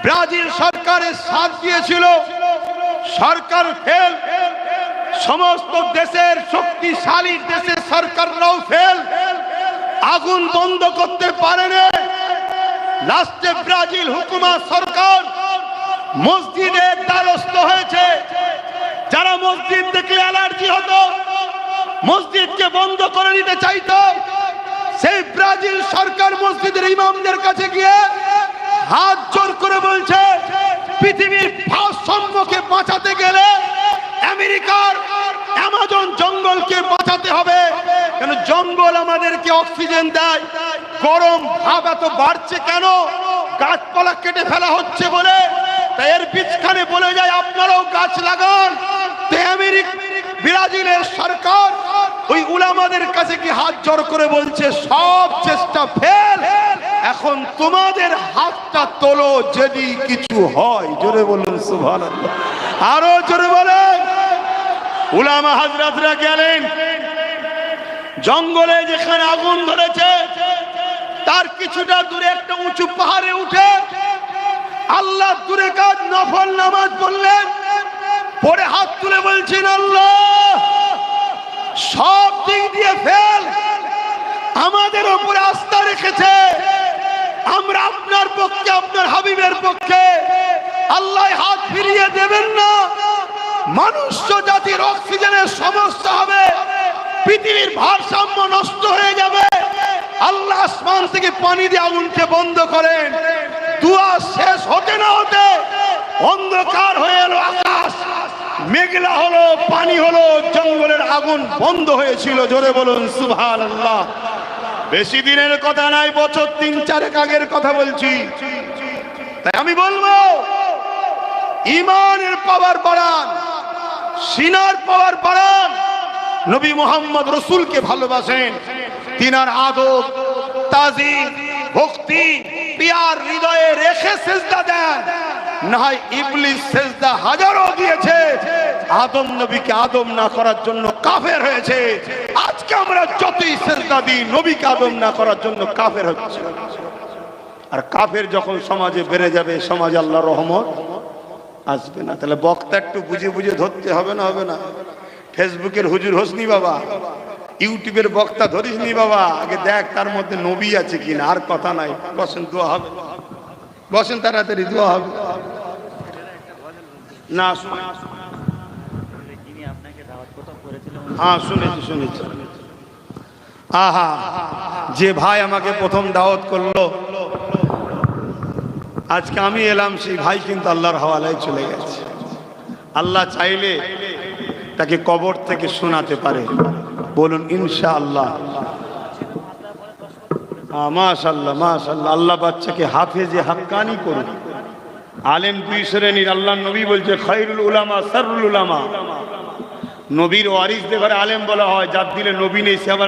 ব্রাজিল সরকারের সাথ দিয়েছিল। সরকার ফেল, সমস্ত দেশের শক্তিশালী দেশের সরকাররাও ফেল, আগুন বন্ধ করতে পারেনি। লাস্টে ব্রাজিল হুকুমত সরকার মসজিদের দ্বারস্থ হয়েছে। যারা মসজিদ দেখলে অ্যালার্জি হতো, মসজিদকে বন্ধ করে দিতে চাইতো, সেই ব্রাজিল সরকার মসজিদের ইমামদের কাছে গিয়ে হাত জোর করে বলছে পৃথিবীর ভারসাম্যকে বাঁচাতে গেলে আমেরিকার অ্যামাজন জঙ্গলকে বাঁচাতে হবে। কেন? জঙ্গল আমাদেরকে অক্সিজেন দেয়। গরম ভাব এত বাড়ছে কেন? গাছপালা কেটে ফেলা হচ্ছে বলে। তাই এর বীজখানে বলে যায় আপনারাও গাছ লাগান। ব্রাজিলের সরকার ওই উলামাদের কাছে কি হাত জোর করে বলছে সব চেষ্টা ফেল, এখন তোমাদের হাতটা তোলো যদি কিছু হয়। জোরে বলুন সুবহানাল্লাহ। আরো জোরে বলেন। উলামা হযরতরা গেলেন জঙ্গলে, যেখানে আগুন ধরেছে তার কিছুটা দূরে একটা উঁচু পাহাড়ে উঠে আল্লাহ দূরে কাজ নফল নামাজ পড়লেন, পরে হাত তুলে বলছেন আল্লাহ সব দিক দিয়ে ফেল, আমাদের উপরে আস্থা রেখেছে, আমরা আপনার পক্ষে, আপনার হাবিবের পক্ষে, আল্লাহ হাত ফিরিয়ে দেবেন না। মনুষ্য জাতির অক্সিজেনের সমস্যা হবে, পৃথিবীর ভারসাম্য নষ্ট হয়ে যাবে। আল্লাহ আসমান থেকে পানি দিয়ে আগুনকে বন্ধ করেন। দুয়া শেষ হতে না হতে অন্ধকার হয়ে এলো আকাশ, মেঘলা হলো, পানি তখন বন্ধ হয়েছিল। জোরে বলুন সুবহানাল্লাহ। বেশি দিনের কথা নাই, বছর 3-4 আগের কথা বলছি। তাই আমি বলবো ইমানের পাওয়ার বাড়ান, সিনার পাওয়ার বাড়ান। নবী মুহাম্মদ রাসূলকে ভালোবাসেন, তিনার আদব তাজিম ভক্তি পিয়ার হৃদয়ে রেখে সিজদা দেন। না হয় ইবলিস সিজদা হাজারও দিয়েছে, আদম নবীকে আদম না করার জন্য কাফের হয়েছে। আজকে আমরা যতই সিজদা দিই, নবীকে আদম না করার জন্য কাফের হচ্ছে। আর কাফের যখন সমাজে বেড়ে যাবে, সমাজে আল্লাহর রহমত আসবে না। তাহলে বক্তা একটু বুঝে বুঝে ধরতে হবে না? হবে না? ফেসবুকের হুজুর হোসনি বাবা, ইউটিউবের বক্তা ধরিস নি বাবা, আগে দেখ তার মধ্যে নবী আছে কিনা। আর কথা নাই, বসেন দোয়া হবে, বসেন তাড়াতাড়ি দোয়া হবে। না হ্যাঁ শুনেছি শুনেছি। আহা, যে ভাই আমাকে প্রথম দাওয়াত করলো, আজকে আমি এলাম, সেই ভাই কিন্তু আল্লাহর হাওয়ালায় চলে গেছে। আল্লাহ চাইলে তাকে কবর থেকে শোনাতে পারে। বলুন ইনশাআল্লাহ। মাশাআল্লাহ মাশাআল্লাহ। আল্লাহ বাচ্চাকে হাফেজে হাক্কানি করুন। আলেম 2 শ্রেণীর। আল্লাহ নবী বলছে খায়রুল উলামা শাররুল উলামা। নবীর ওয়ারিসদের ঘরে আলেম বলা হয়, যার দিলে নবী নেই সে আবার